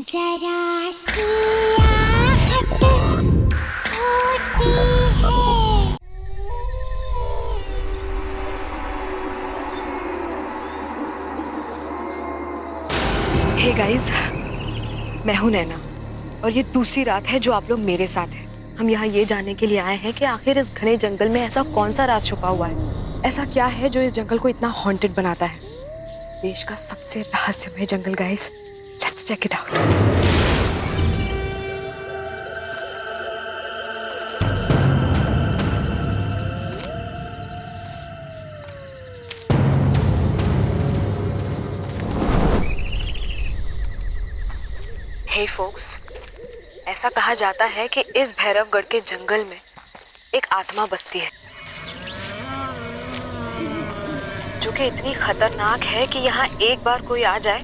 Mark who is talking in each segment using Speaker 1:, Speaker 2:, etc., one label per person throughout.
Speaker 1: जरा सी आहट होती है।
Speaker 2: हे गाइस, मैं हूं नैना और ये दूसरी रात है जो आप लोग मेरे साथ हैं। हम यहाँ ये जानने के लिए आए हैं कि आखिर इस घने जंगल में ऐसा कौन सा राज छुपा हुआ है। ऐसा क्या है जो इस जंगल को इतना हॉन्टेड बनाता है। देश का सबसे रहस्यमय जंगल guys, let's check it out. Hey folks, ऐसा कहा जाता है कि इस भैरवगढ़ के जंगल में एक आत्मा बसती है जो कि इतनी खतरनाक है कि यहाँ एक बार कोई आ जाए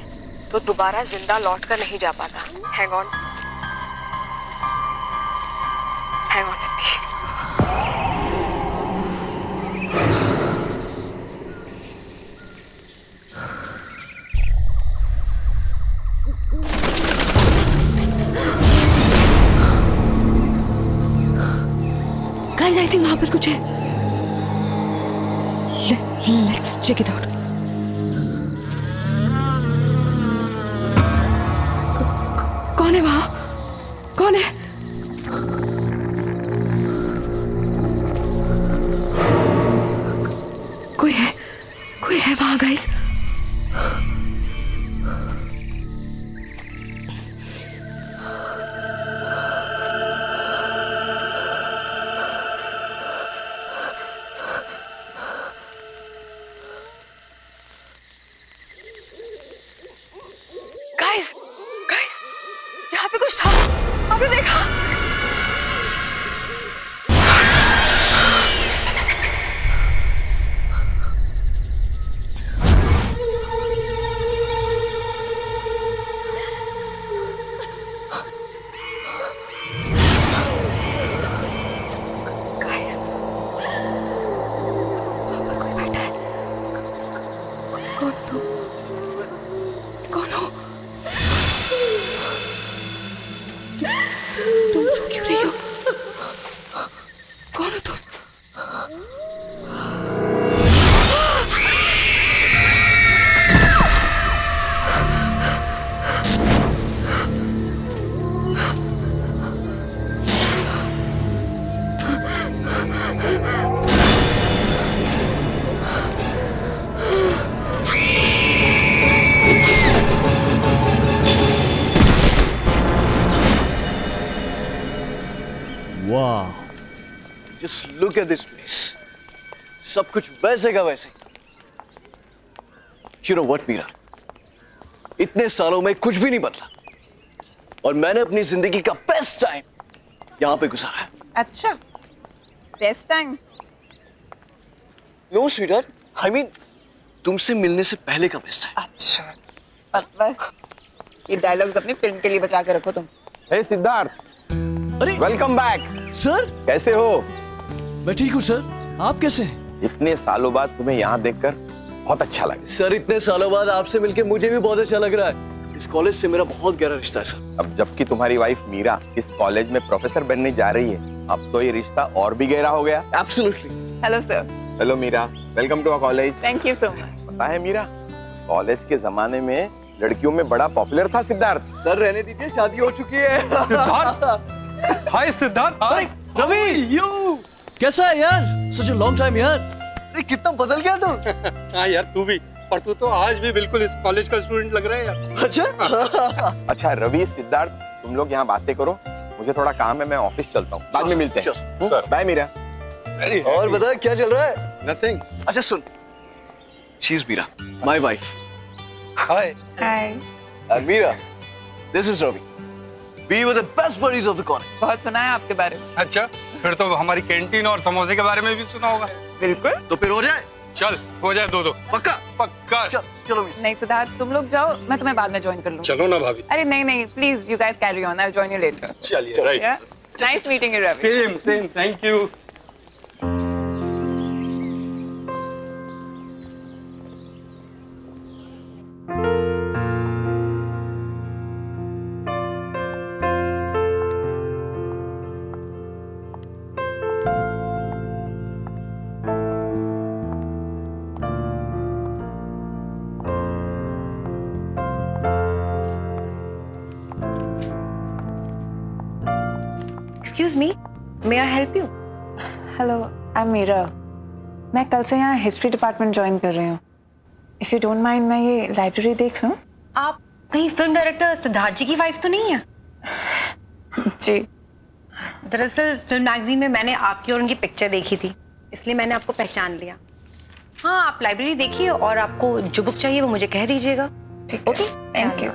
Speaker 2: तो दोबारा जिंदा लौट कर नहीं जा पाता। Hang on with me. Guys, I think वहां पर कुछ है। Let's check it out. कौन है वहां? कौन है? कोई है वहां गाइस। गाइस, यहाँ पे कुछ था, आपने देखा? गाइस, वहाँ पर कोई बैठा है। कौन तुम? कौन हो? तुम क्यों रही हो? कौन हो तुम?
Speaker 3: वाह, just look at this place. सब कुछ वैसे का वैसे। यू नो व्हाट मीरा, इतने सालों में कुछ भी नहीं बदला और मैंने अपनी जिंदगी का बेस्ट टाइम यहां पे गुजारा है।
Speaker 4: अच्छा, best time?
Speaker 3: No sweetheart, I mean तुमसे मिलने से पहले का बेस्ट टाइम।
Speaker 4: अच्छा, बस ये डायलॉग्स अपनी फिल्म के लिए बचा के रखो तुम।
Speaker 5: हे सिद्धार्थ,
Speaker 3: अरे
Speaker 5: वेलकम बैक।
Speaker 3: सर,
Speaker 5: कैसे हो?
Speaker 3: मैं ठीक हूँ सर, आप कैसे हैं?
Speaker 5: इतने सालों बाद तुम्हें यहाँ देखकर बहुत अच्छा लगा।
Speaker 3: सर, इतने सालों बाद आपसे मिलके मुझे भी बहुत अच्छा लग रहा है। इस कॉलेज से मेरा बहुत गहरा रिश्ता है सर।
Speaker 5: अब जबकि तुम्हारी वाइफ मीरा इस कॉलेज में प्रोफेसर बनने जा रही है, अब तो ये रिश्ता और भी गहरा हो गया।
Speaker 3: Absolutely.
Speaker 4: Hello sir.
Speaker 5: Hello Meera, welcome to our college.
Speaker 4: Thank you so much.
Speaker 5: पता है मीरा, कॉलेज के जमाने में लड़कियों में बड़ा पॉपुलर था सिद्धार्थ।
Speaker 3: सर रहने दीजिए, शादी हो चुकी है।
Speaker 6: सिद्धार्थ, हाय सिद्धार्थ। हाय
Speaker 3: रवि,
Speaker 6: यू।
Speaker 3: कैसा है यार? सच अ लॉन्ग टाइम यार। अरे कितना बदल गया तू।
Speaker 6: हाँ यार, तू भी। पर तू तो आज भी बिल्कुल इस कॉलेज का स्टूडेंट लग रहा है यार।
Speaker 3: अच्छा।
Speaker 5: अच्छा रवि, सिद्धार्थ, तुम लोग यहाँ बातें करो, मुझे थोड़ा काम है, मैं ऑफिस चलता हूँ, बाद में मिलते हैं।
Speaker 6: सर।
Speaker 5: बाय मीरा।
Speaker 3: और बता क्या चल रहा है?
Speaker 6: नथिंग।
Speaker 3: अच्छा सुन, she is Meera, my wife.
Speaker 6: Hi.
Speaker 4: Hi.
Speaker 3: And Meera, this is Ravi. We were the best buddies of the college.
Speaker 4: बहुत सुना है आपके बारे में।
Speaker 6: अच्छा, फिर तो हमारी कैंटीन और समोसे के बारे में भी सुना होगा।
Speaker 4: बिल्कुल।
Speaker 3: तो फिर हो जाए?
Speaker 6: चल, हो जाए दो।
Speaker 3: पक्का?
Speaker 6: पक्का।
Speaker 3: चलो मीरा।
Speaker 4: नहीं सिद्धार्थ, तुम लोग जाओ, मैं तुम्हें बाद में ज्वाइन कर लूँ।
Speaker 6: चलो ना भाभी।
Speaker 4: अरे नहीं, please you guys carry on, I will join you later.
Speaker 3: चलिए। Right.
Speaker 4: Nice meeting you Ravi.
Speaker 6: Same, thank you.
Speaker 2: Excuse me, may I help you?
Speaker 4: Hello, I am Meera. मैं कल से यहाँ हिस्ट्री डिपार्टमेंट ज्वाइन कर रही हूँ। इफ यू डोंट माइंड, मैं ये लाइब्रेरी देख लूँ?
Speaker 2: आप कहीं फिल्म डायरेक्टर सिद्धार्थ जी की वाइफ तो नहीं है?
Speaker 4: जी।
Speaker 2: दरअसल फिल्म मैगजीन में मैंने आपकी और उनकी पिक्चर देखी थी, इसलिए मैंने आपको पहचान लिया। हाँ, आप लाइब्रेरी देखिए और आपको जो बुक चाहिए वो मुझे कह दीजिएगा।
Speaker 4: ठीक है,
Speaker 2: ओके,
Speaker 4: थैंक यू।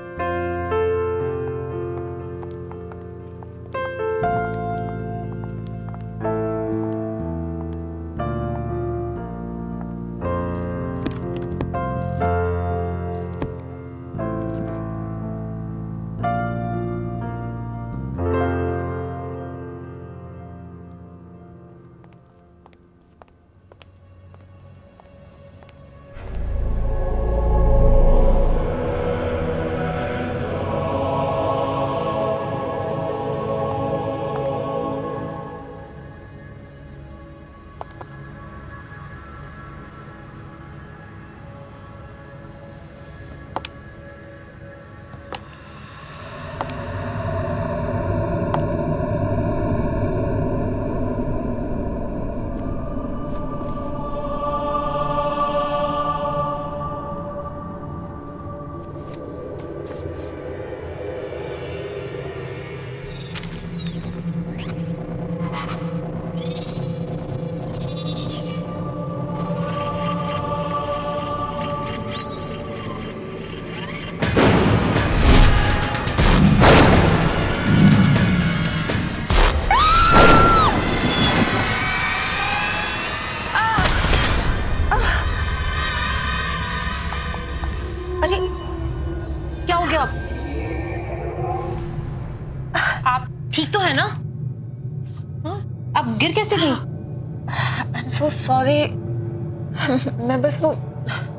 Speaker 2: अरे क्या हो गया? आप ठीक तो है ना? हाँ? आप गिर कैसे गई?
Speaker 4: I am so sorry. मैं बस वो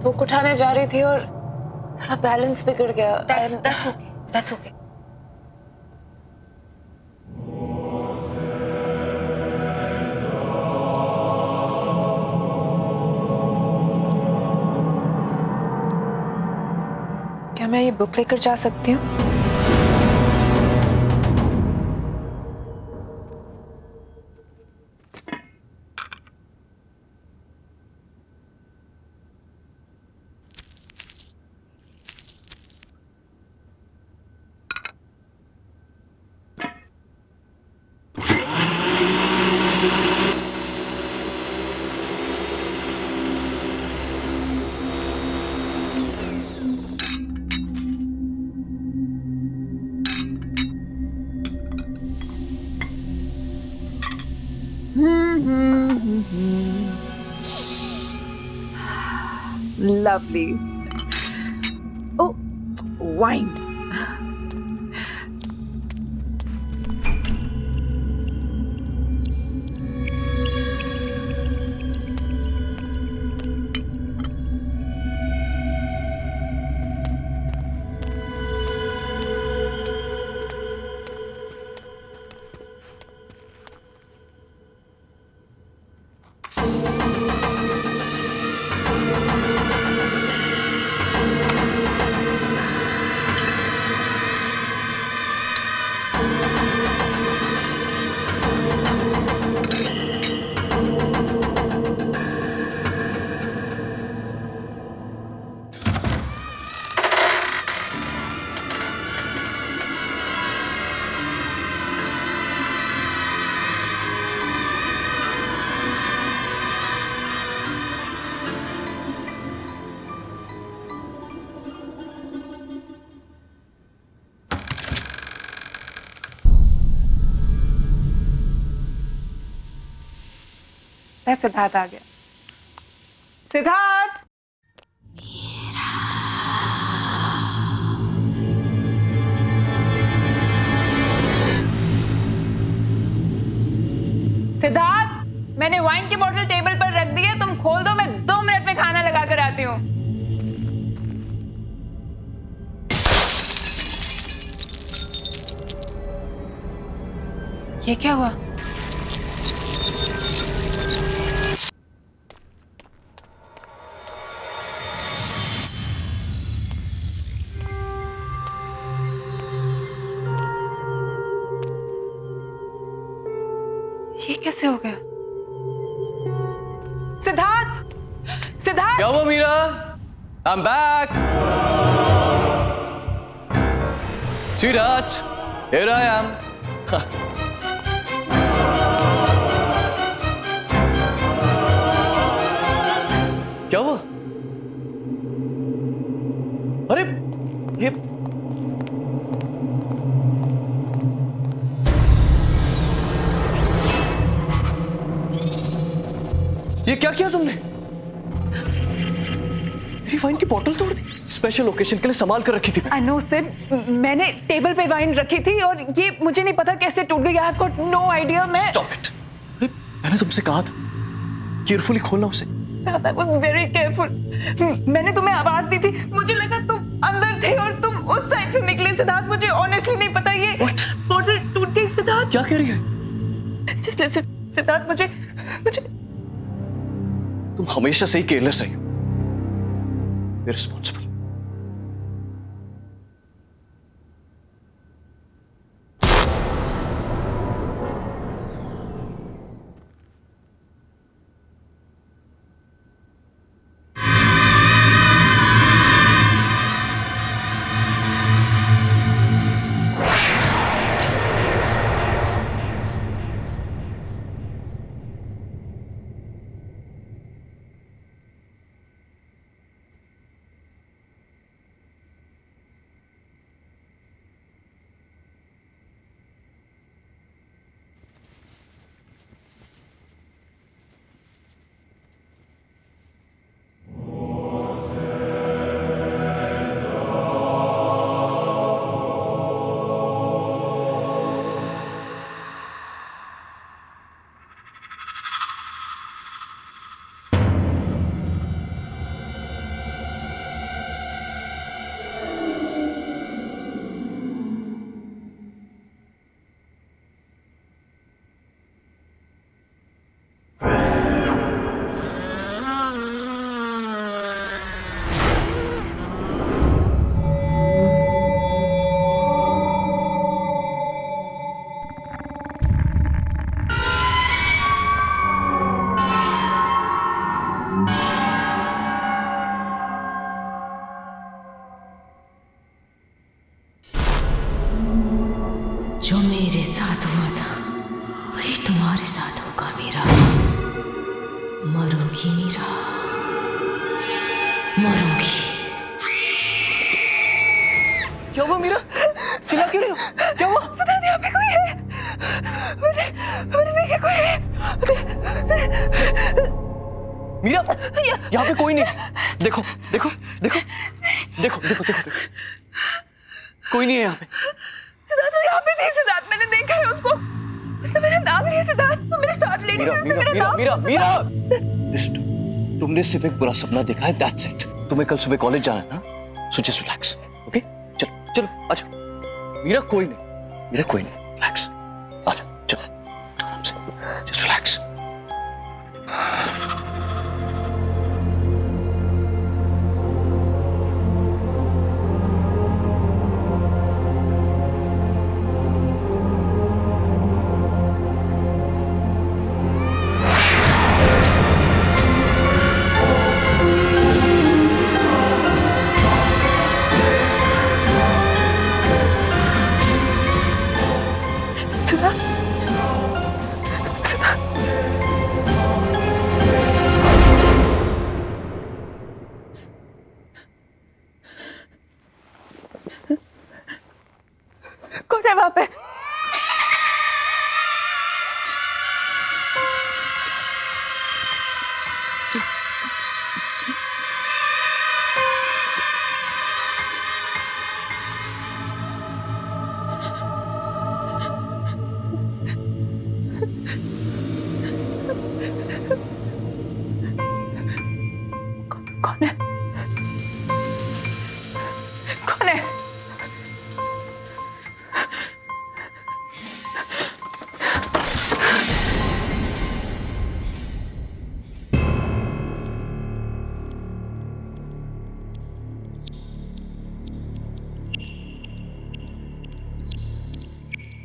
Speaker 4: बुक उठाने जा रही थी और थोड़ा बैलेंस बिगड़ गया।
Speaker 2: That's okay. That's okay.
Speaker 4: क्या मैं ये बुक लेकर जा सकती हूँ? Lovely. Oh, wine. सिद्धार्थ आ गया। सिद्धार्थ! सिद्धार्थ, मैंने वाइन की बोतल टेबल पर रख दी है, तुम खोल दो, मैं 2 मिनट में खाना लगा कर आती हूँ। ये क्या हुआ? ये कैसे हो गया? सिद्धार्थ, सिद्धार्थ!
Speaker 3: क्या हुआ Meera? I'm back. Sweetheart, here I am. क्या हुआ? अरे ये क्या किया तुमने? मेरी वाइन की बोतल तोड़ दी। स्पेशल ओकेजन के लिए संभाल कर रखी थी।
Speaker 4: I know, सिड, मैंने टेबल पे वाइन रखी थी और ये मुझे नहीं पता कैसे टूट गई। I've got no idea। मैं
Speaker 3: Stop it. अरे मैंने तुमसे कहा था केयरफुली खोलना उसे।
Speaker 4: I was very careful। मैंने तुम्हें आवाज दी थी, मुझे लगा तुम अंदर थे और तुम उस साइड से निकले। सिद्धार्थ, मुझे ऑनेस्टली नहीं पता ये बोतल टूट गई। सिद्धार्थ,
Speaker 3: क्या कह रही है?
Speaker 4: Just listen, सिद्धार्थ, मुझे
Speaker 3: तुम हमेशा से ही केयरलेस रही हो, इररिस्पॉन्सिबल।
Speaker 7: जो मेरे साथ हुआ था वही तुम्हारे साथ होगा मीरा। मरोगी मीरा, मरोगी।
Speaker 3: क्या हुआ मीरा? चिल्ला क्यों रही हो? क्या हुआ?
Speaker 4: सिद्धार्थ, यहाँ पे कोई है। मैंने देखा कोई है।
Speaker 3: मीरा, यहाँ पे कोई नहीं। देखो देखो देखो देखो देखो देखो, कोई नहीं है यहाँ पे।
Speaker 4: सिद्धार्थ, वो यहाँ पे नहीं। सिद्धार्थ, मैंने देखा है उसको। उसने मेरा नाम लिया। सिद्धार्थ, वो मेरे साथ लेडी थी, उसने मेरा नाम लिया।
Speaker 3: मीरा, लिस्ट, तुमने सिर्फ एक बुरा सपना देखा है, दैट्स इट। तुम्हें कल सुबह कॉलेज जाना है ना, सो जस्ट रिलैक्स, ओके? चलो चलो आजा। मीरा कोई नहीं, रिलैक्स, आजा, चलो आराम से, जस्ट रिलैक्स।
Speaker 4: कौन है वहां पे? कौन है? कौन है?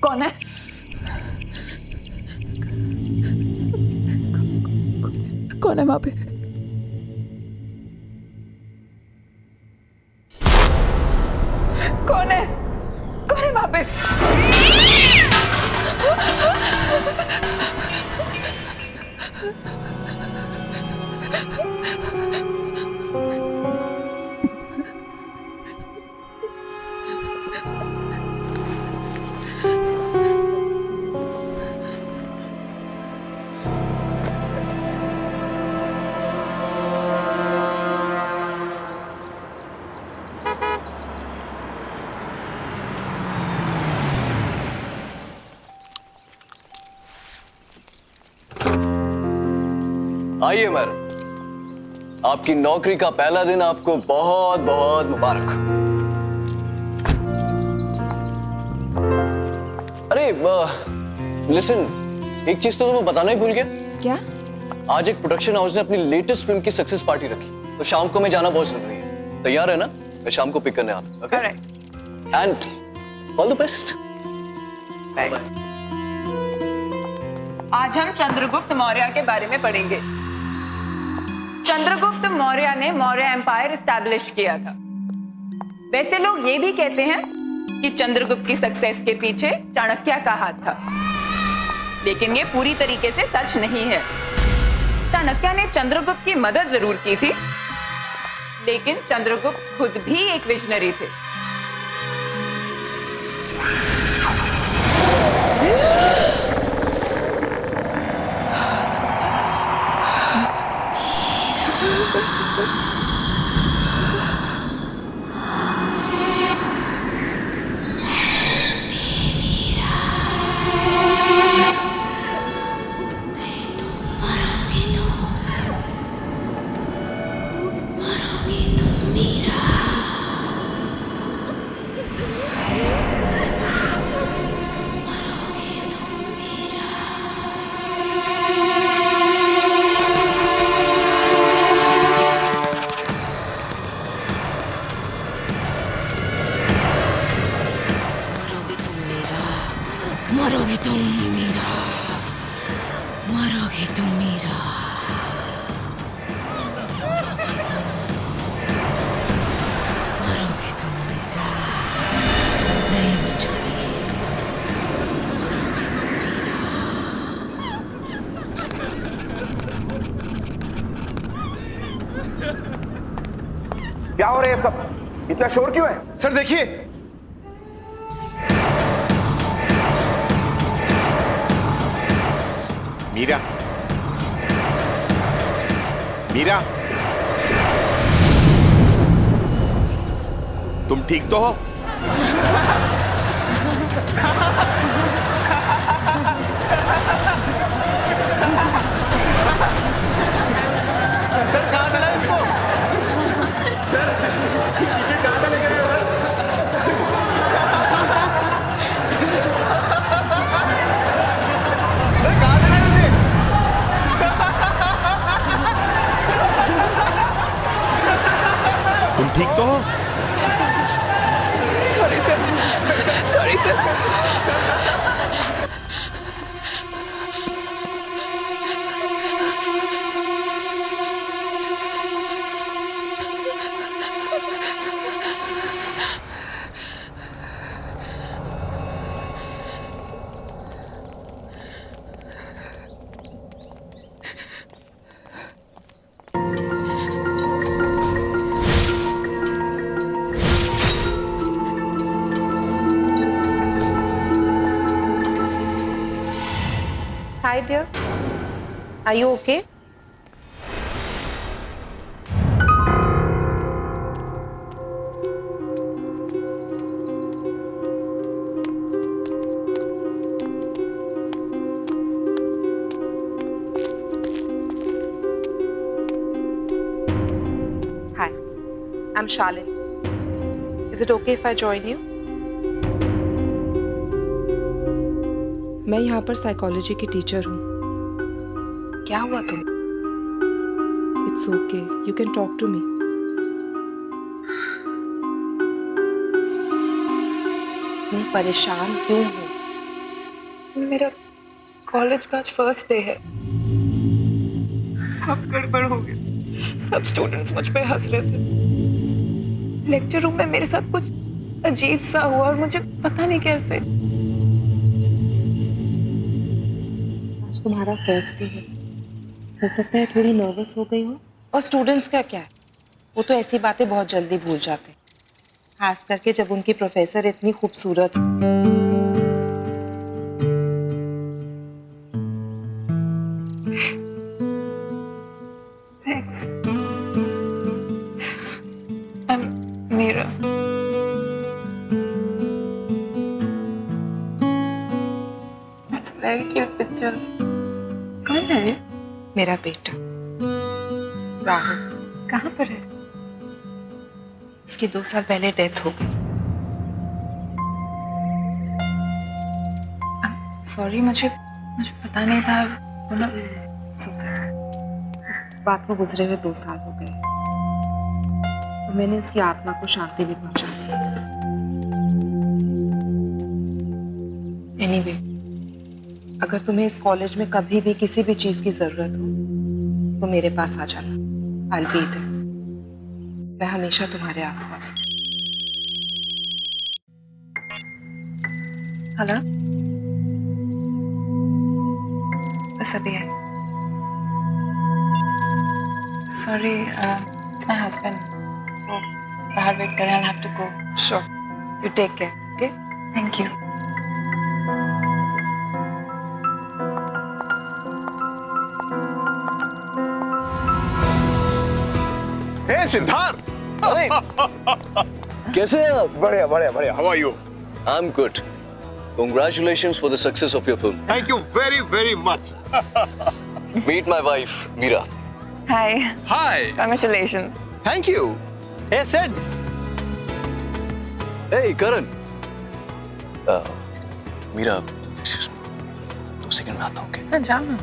Speaker 4: कौन है? कौन है वहां पे? कौन है? कौन है वहां पे?
Speaker 3: आइए मैडम, आपकी नौकरी का पहला दिन आपको बहुत बहुत मुबारक। अरे लिसन, एक चीज तो तुम्हें बताना ही भूल गया।
Speaker 4: क्या?
Speaker 3: आज एक प्रोडक्शन हाउस ने अपनी लेटेस्ट फिल्म की सक्सेस पार्टी रखी, तो शाम को मैं जाना बहुत जरूरी है। तैयार है ना? मैं शाम को पिक करने आता हूं। Okay? And all the best.
Speaker 4: आज हम चंद्रगुप्त मौर्य के बारे में पढ़ेंगे। चंद्रगुप्त मौर्य ने मौर्य एम्पायर एस्टैब्लिश किया था। वैसे लोग ये भी कहते हैं कि चंद्रगुप्त की सक्सेस के पीछे चाणक्य का हाथ था, लेकिन ये पूरी तरीके से सच नहीं है। चाणक्य ने चंद्रगुप्त की मदद जरूर की थी, लेकिन चंद्रगुप्त खुद भी एक विजनरी थे।
Speaker 7: मरोगी तुम मीरा, मरोगी तुम मीरा, मरोगी तुम मीरा, नहीं बचोगी,
Speaker 5: क्या हो रहा है सब? इतना शोर क्यों है?
Speaker 8: सर देखिए,
Speaker 5: मीरा, मीरा, तुम ठीक तो हो? तुम ठीक तो हो?
Speaker 4: Sorry sir, sorry sir.
Speaker 9: Hi dear, are you okay? Hi, I'm Shalin. Is it okay if I join you? मैं यहाँ पर साइकोलॉजी की टीचर हूँ।
Speaker 2: क्या हुआ तुम?
Speaker 9: It's okay, you can talk to me. मैं परेशान क्यों हूँ?
Speaker 4: मेरा कॉलेज का आज फर्स्ट डे है। सब गड़बड़ हो गया। सब स्टूडेंट्स मुझ पे हंस रहे थे। लेक्चर रूम में मेरे साथ कुछ अजीब सा हुआ और मुझे पता नहीं कैसे।
Speaker 9: आज तुम्हारा फर्स्ट डे है, हो सकता है थोड़ी नर्वस हो गई हो। और स्टूडेंट्स का क्या है, वो तो ऐसी बातें बहुत जल्दी भूल जाते हैं, खास करके जब उनकी प्रोफेसर इतनी खूबसूरत हो।
Speaker 4: Thanks. Meera. That's a very cute picture. कौन है ये?
Speaker 9: मेरा बेटा राहुल।
Speaker 4: कहाँ पर है?
Speaker 9: इसकी 2 साल पहले डेथ हो गई।
Speaker 4: सॉरी, मुझे पता नहीं था।
Speaker 9: इस बात को गुजरे हुए 2 साल हो गए और मैंने इसकी आत्मा को शांति भी पहुंचा दी। एनीवे, अगर तुम्हें इस कॉलेज में कभी भी किसी भी चीज की जरूरत हो तो मेरे पास आ जाना। I'll be there. मैं हमेशा तुम्हारे आसपास हूँ।
Speaker 4: हेलो, बस अभी है। Sorry, it's my husband. वो बाहर वेट कर रहे हैं। I have to go.
Speaker 9: Sure. You take care. Okay?
Speaker 4: Thank you.
Speaker 5: Hey Siddharth,
Speaker 3: कैसे हैं आप?
Speaker 5: बढ़िया बढ़िया बढ़िया। How are you?
Speaker 3: I'm good. Congratulations for the success of your film.
Speaker 5: Thank you very very much.
Speaker 3: Meet my wife, Meera.
Speaker 4: Hi,
Speaker 5: hi.
Speaker 4: Congratulations.
Speaker 5: Thank you.
Speaker 3: Hey, Sid. Hey, Karan. Meera, excuse me. 2 second में आता हूँ, okay?
Speaker 4: हाँ, जाओ ना।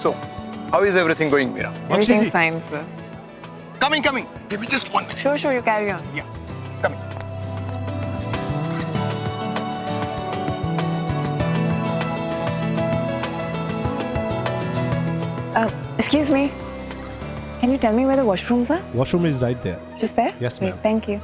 Speaker 5: So, how is everything going, Meera?
Speaker 4: Everything is fine, sir.
Speaker 5: Coming, coming. Give me just 1 minute.
Speaker 4: Sure, you carry on.
Speaker 5: Yeah, coming.
Speaker 4: Excuse me. Can you tell me where the washrooms are?
Speaker 8: Washroom is right there.
Speaker 4: Just there?
Speaker 8: Yes,
Speaker 4: Great,
Speaker 8: ma'am.
Speaker 4: thank you.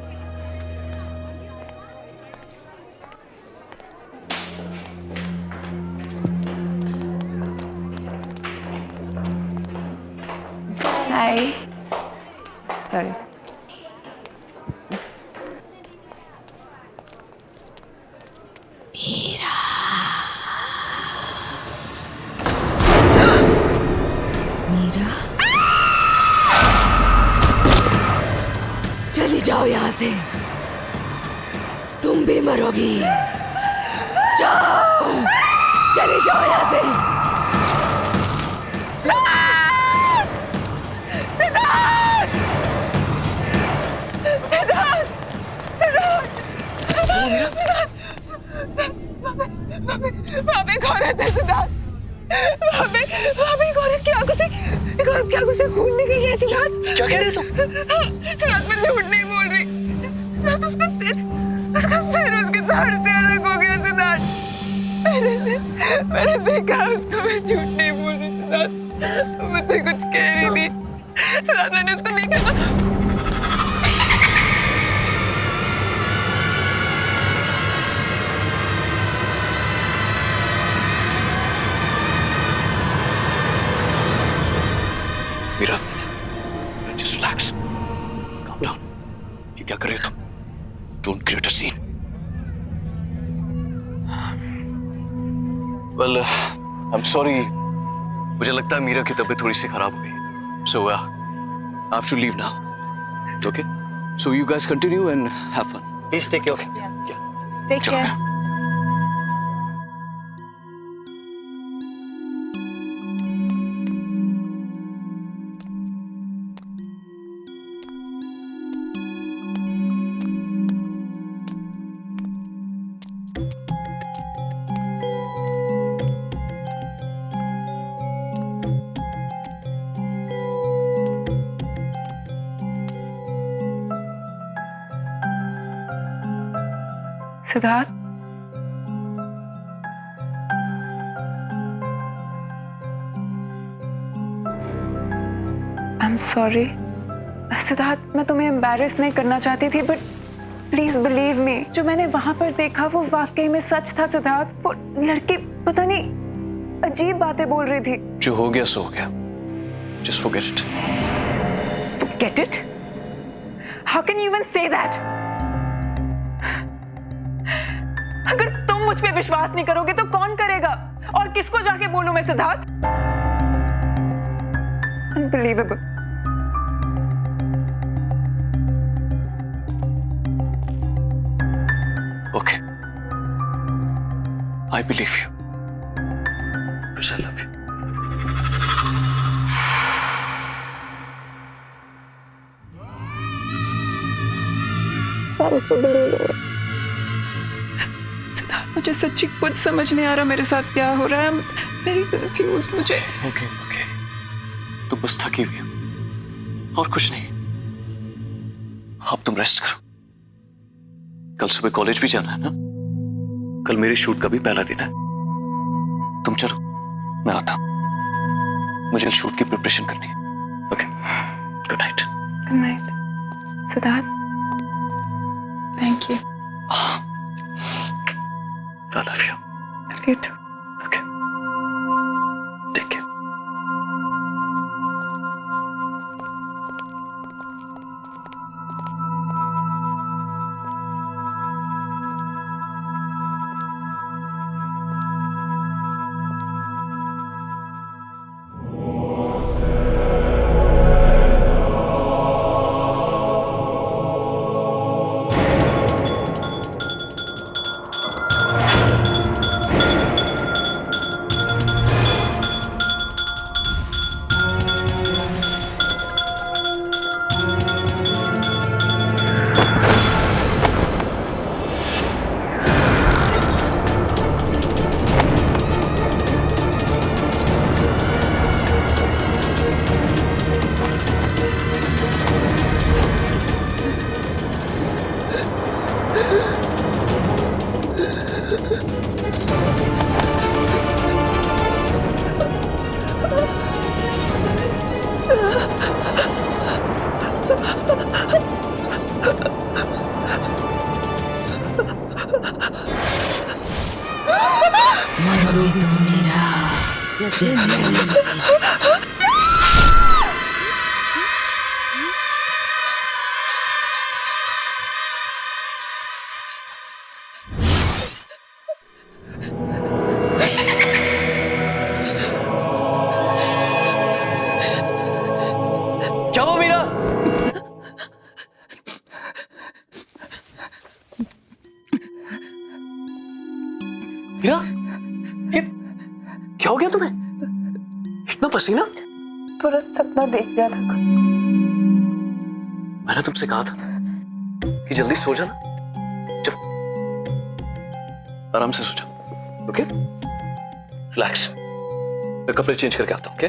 Speaker 4: Hi. Sorry.
Speaker 7: Meera, चली जाओ यहाँ से, तुम भी मरोगी। जाओ, चली जाओ यहाँ से।
Speaker 4: वहाँ पे एक औरत है सिद्धार्थ। वहाँ पे एक औरत की आंखों से खून निकल रहा है सिद्धार्थ।
Speaker 3: क्या कह रहे हो तुम?
Speaker 4: सिद्धार्थ, मैं झूठ नहीं बोल रही। सिद्धार्थ, उसका सिर उसके धड़ से अलग हो गया सिद्धार्थ। मैंने देखा उसको। मैं झूठ नहीं बोल रही सिद्धार्थ। मैं मुझसे कुछ कह रही थी सिद्धार्थ। मैंने उसको देखा।
Speaker 3: Meera, just relax. Calm down. ये क्या कर रहे हो तुम? Don't create a scene. Well, I'm sorry. मुझे लगता है मीरा की तबीयत थोड़ी सी खराब हो गई। So, I have to leave now. Okay? So you guys continue and have fun.
Speaker 6: Please take care.
Speaker 9: Take
Speaker 3: चलो।
Speaker 9: care.
Speaker 4: Siddharth, I'm sorry. Siddharth, मैं तुम्हें एम्बैरेस नहीं करना चाहती थी, बट प्लीज बिलीव मी, जो मैंने वहां पर देखा वो वाकई में सच था सिद्धार्थ। वो लड़की पता नहीं अजीब बातें बोल रही थी।
Speaker 3: जो हो गया सो हो गया, just forget it.
Speaker 4: Get it? How can you even say that? अगर तुम मुझ पे विश्वास नहीं करोगे तो कौन करेगा? और किसको जाके बोलूं मैं Siddharth? Unbelievable.
Speaker 3: Okay. I believe you. Because I love you.
Speaker 4: Siddharth, मुझे सच्ची कुछ समझ नहीं आ रहा मेरे साथ क्या हो रहा है। I'm very confused. मुझे
Speaker 3: Okay. तुम बस थकी हुई हो और कुछ नहीं। अब तुम रेस्ट करो। कल सुबह कॉलेज भी जाना है ना? कल मेरे शूट का भी पहला दिन है। तुम चलो, मैं आता हूं। मुझे शूट की प्रिपरेशन करनी है। Okay, good night.
Speaker 4: Good night. Siddharth, thank you.
Speaker 3: I love you.
Speaker 4: Love you too.
Speaker 3: Okay. Take care.
Speaker 7: मरोगे तुम मेरा जैसे
Speaker 3: क्या हुआ मीरा? मीरा, ये क्या हो गया तुम्हें? इतना पसीना?
Speaker 4: पूरा सपना देख लिया था।
Speaker 3: मैंने तुमसे कहा था कि जल्दी सो जाना। चलो, आराम से सो जाओ। Okay, relax. मैं कपड़े चेंज करके आता हूँ। ओके?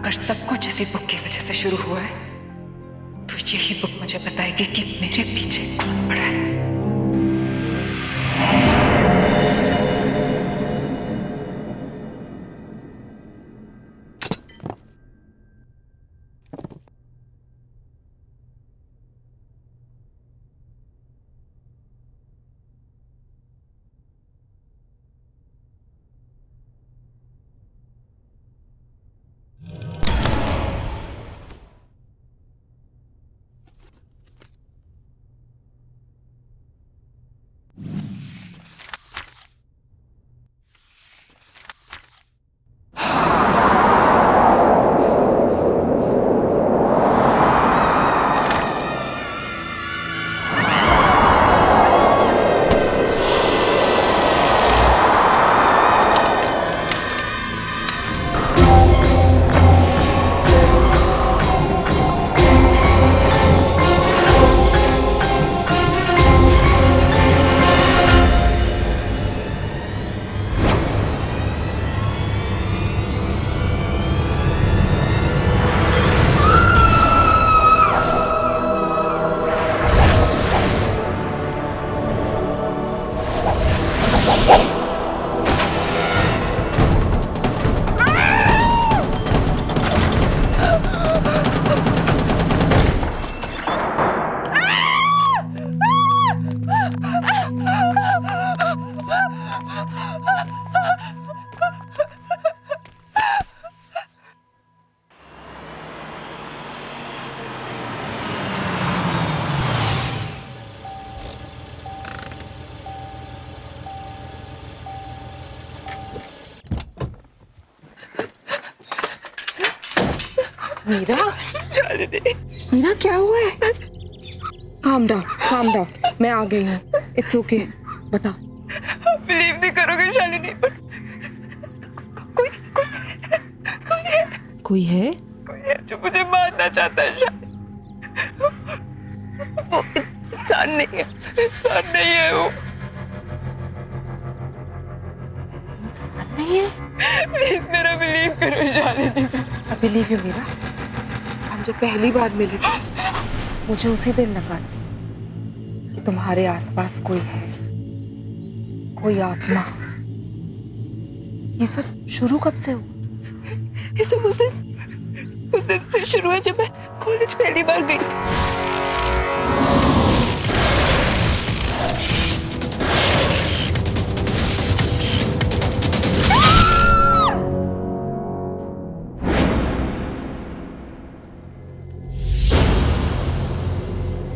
Speaker 4: अगर सब कुछ इसी बुक की वजह से शुरू हुआ है तो यही बुक मुझे बताएगी कि मेरे पीछे कौन पड़ा है।
Speaker 9: मीरा, मीरा क्या हुआ है? काम डाउन, मैं आ गई हूँ। इट्स ओके, बताओ।
Speaker 4: बिलीव नहीं करोगे शालिनी, पर
Speaker 9: कोई है?
Speaker 4: कोई है जो मुझे मारना चाहता है शालिनी। वो इंसान नहीं है वो।
Speaker 9: इंसान नहीं है?
Speaker 4: प्लीज मेरा बिलीव करो Shalini.
Speaker 9: I believe you Meera. हम जब पहली बार मिले थे, मुझे उसी दिन लगा कि तुम्हारे आसपास कोई है, कोई आत्मा। ये सब शुरू कब से हुआ?
Speaker 4: ये सब उस दिन से शुरू है जब मैं कॉलेज पहली बार गई थी।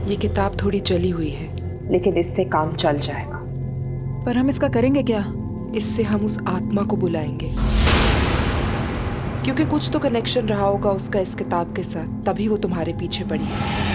Speaker 9: ये किताब थोड़ी जली हुई है, लेकिन इससे काम चल जाएगा।
Speaker 4: पर हम इसका करेंगे क्या?
Speaker 9: इससे हम उस आत्मा को बुलाएंगे, क्योंकि कुछ तो कनेक्शन रहा होगा उसका इस किताब के साथ, तभी वो तुम्हारे पीछे पड़ी है।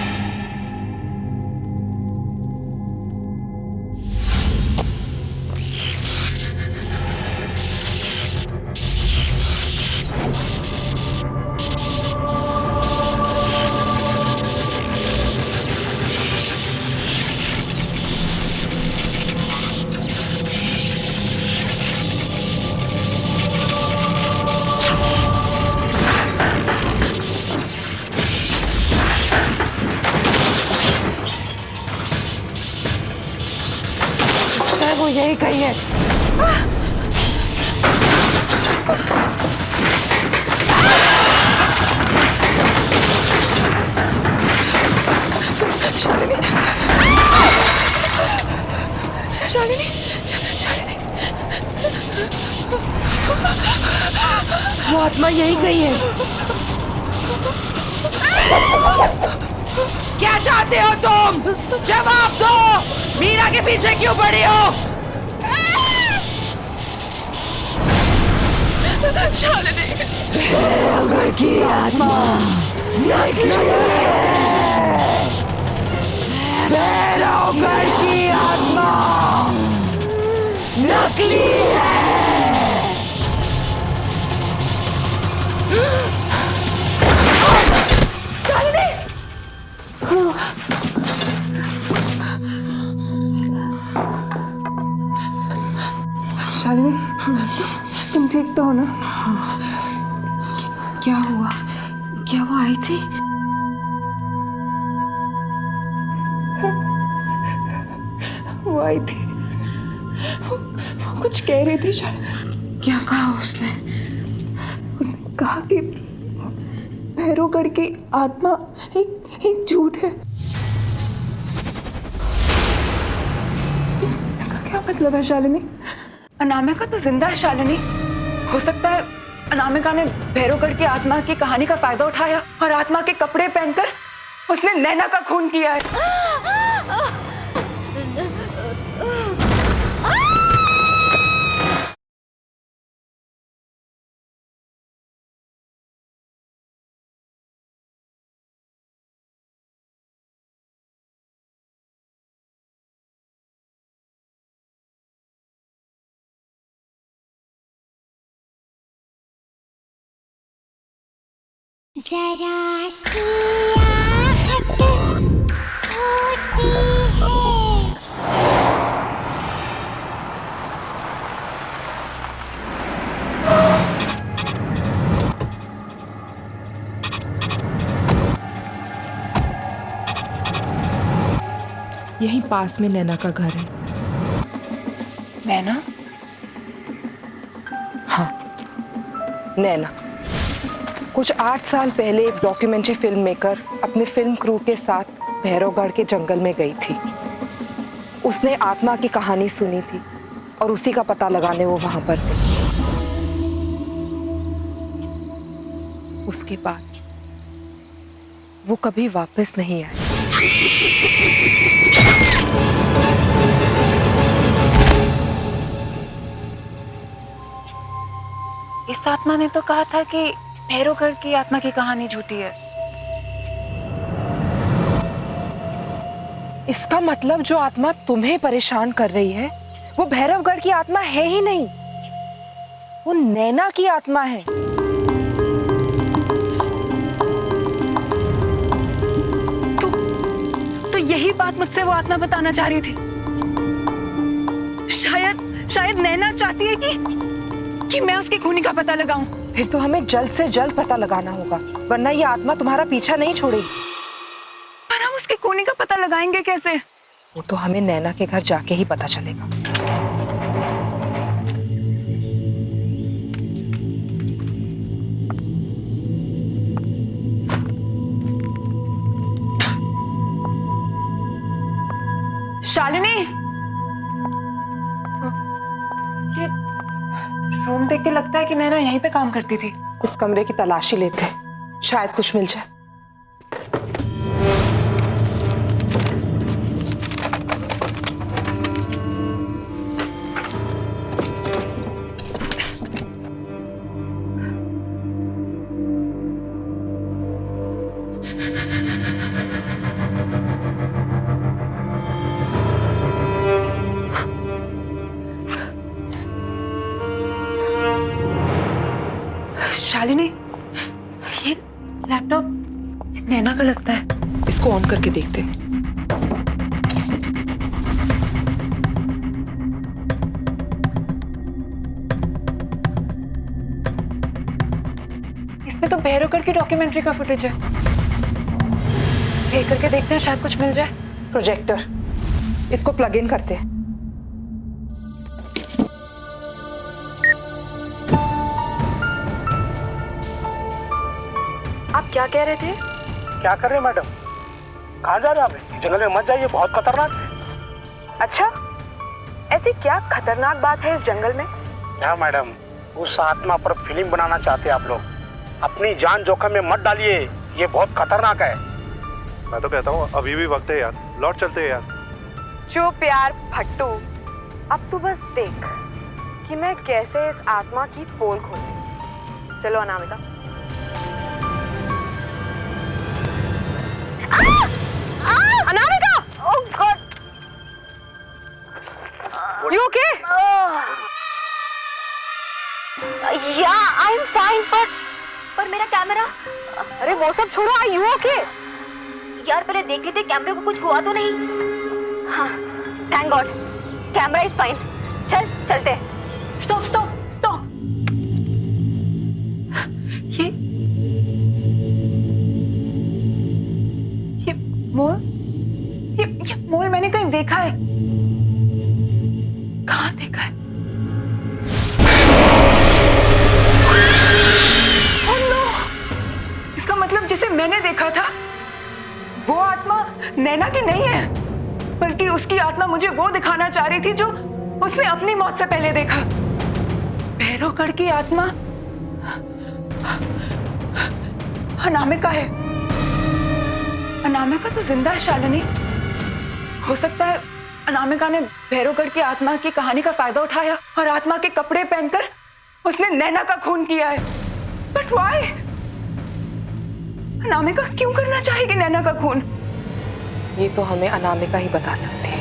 Speaker 9: वो यही कही है।
Speaker 4: शालिनी,
Speaker 9: वो आत्मा यही कही है। क्या चाहते हो तुम? जवाब दो। मीरा के पीछे क्यों पड़ी हो?
Speaker 7: घर की आत्मा नकली है।
Speaker 9: घर की आत्मा
Speaker 7: नकली है।
Speaker 4: शालिनी, तुम ठीक तो हो ना?
Speaker 9: क्या हुआ? क्या वो आई थी?
Speaker 4: वो आई थी, वो कुछ कह रही थी शालिनी।
Speaker 9: क्या कहा उसने?
Speaker 4: उसने कहा कि भैरवगढ़ की आत्मा एक झूठ है। इसका क्या मतलब है शालिनी? अनामिका तो जिंदा है शालिनी। हो सकता है अनामिका ने भैरवगढ़ की आत्मा की कहानी का फायदा उठाया और आत्मा के कपड़े पहनकर उसने नैना का खून किया है।
Speaker 1: जरा सी आहट होती है।
Speaker 9: यहीं पास में नैना का घर है।
Speaker 4: नैना?
Speaker 9: हाँ, नैना। कुछ 8 साल पहले एक डॉक्यूमेंट्री फिल्म मेकर अपनी फिल्म क्रू के साथ भैरवगढ़ के जंगल में गई थी। उसने आत्मा की कहानी सुनी थी और उसी का पता लगाने वो वहां पर गई। उसके बाद वो कभी वापस नहीं आई।
Speaker 4: इस आत्मा ने तो कहा था कि भैरवगढ़ की आत्मा की कहानी झूठी है।
Speaker 9: इसका मतलब जो आत्मा तुम्हें परेशान कर रही है वो भैरवगढ़ की आत्मा है ही नहीं, वो नैना की आत्मा है।
Speaker 4: तो यही बात मुझसे वो आत्मा बताना चाह रही थी। शायद नैना चाहती है कि मैं उसकी खूनी का पता लगाऊं।
Speaker 9: फिर तो हमें जल्द से जल्द पता लगाना होगा, वरना ये आत्मा तुम्हारा पीछा नहीं छोड़ेगी।
Speaker 4: पर हम उसकी खूनी का पता लगाएंगे कैसे?
Speaker 9: वो तो हमें नैना के घर जाके ही पता चलेगा।
Speaker 4: शालिनी, ये रूम देख के लगता है कि नैना यहीं पे काम करती थी।
Speaker 9: इस कमरे की तलाशी लेते हैं, शायद कुछ मिल जाए।
Speaker 4: शालिनी, ये लैपटॉप नैना का लगता है।
Speaker 9: इसको ऑन करके देखते हैं।
Speaker 4: इसमें तो भैरवगढ़ की डॉक्यूमेंट्री का फुटेज है। प्ले करके देखते हैं, शायद कुछ मिल जाए।
Speaker 9: प्रोजेक्टर, इसको प्लग इन करते हैं।
Speaker 2: आप क्या कह रहे थे?
Speaker 8: क्या कर रहे हैं मैडम? कहाँ जा रहे हैं आप? जंगल में मत जाइए, बहुत खतरनाक है।
Speaker 2: अच्छा, ऐसी क्या खतरनाक बात है इस जंगल में?
Speaker 8: क्या मैडम, उस आत्मा पर फिल्म बनाना चाहते हैं आप लोग? अपनी जान जोखिम में मत डालिए, ये बहुत खतरनाक है।
Speaker 10: मैं तो कहता हूँ अभी भी वक्त है यार, लौट चलते हैं यार।
Speaker 2: चुप यार भट्टू, अब तू बस देख कि मैं कैसे इस आत्मा की पोल खोलूं। चलो अनामिका। अनामिका! ओह गॉड! You okay?
Speaker 1: या आई एम फाइन, पर मेरा कैमरा।
Speaker 2: अरे वो सब छोड़ो, Are you okay?
Speaker 1: यार पहले देख लेते कैमरे को कुछ हुआ तो नहीं। हाँ, thank God, camera is fine. चल चलते हैं।
Speaker 4: Stop stop stop. ये मोल, ये मोल मैंने कहीं देखा है। कहाँ देखा है? Oh no! इसका मतलब जिसे मैंने देखा था वो आत्मा नैना की नहीं है, बल्कि उसकी आत्मा मुझे वो दिखाना चाह रही थी जो उसने अपनी मौत से पहले देखा। भैरवगढ़ की आत्मा अनामिका है। अनामिका तो जिंदा है शालिनी। हो सकता है अनामिका ने भैरवगढ़ की आत्मा की कहानी का फायदा उठाया और आत्मा के कपड़े पहनकर उसने नैना का खून किया है। But why? अनामिका क्यों करना चाहेगी नैना का खून?
Speaker 9: ये तो हमें अनामिका ही बता सकती है।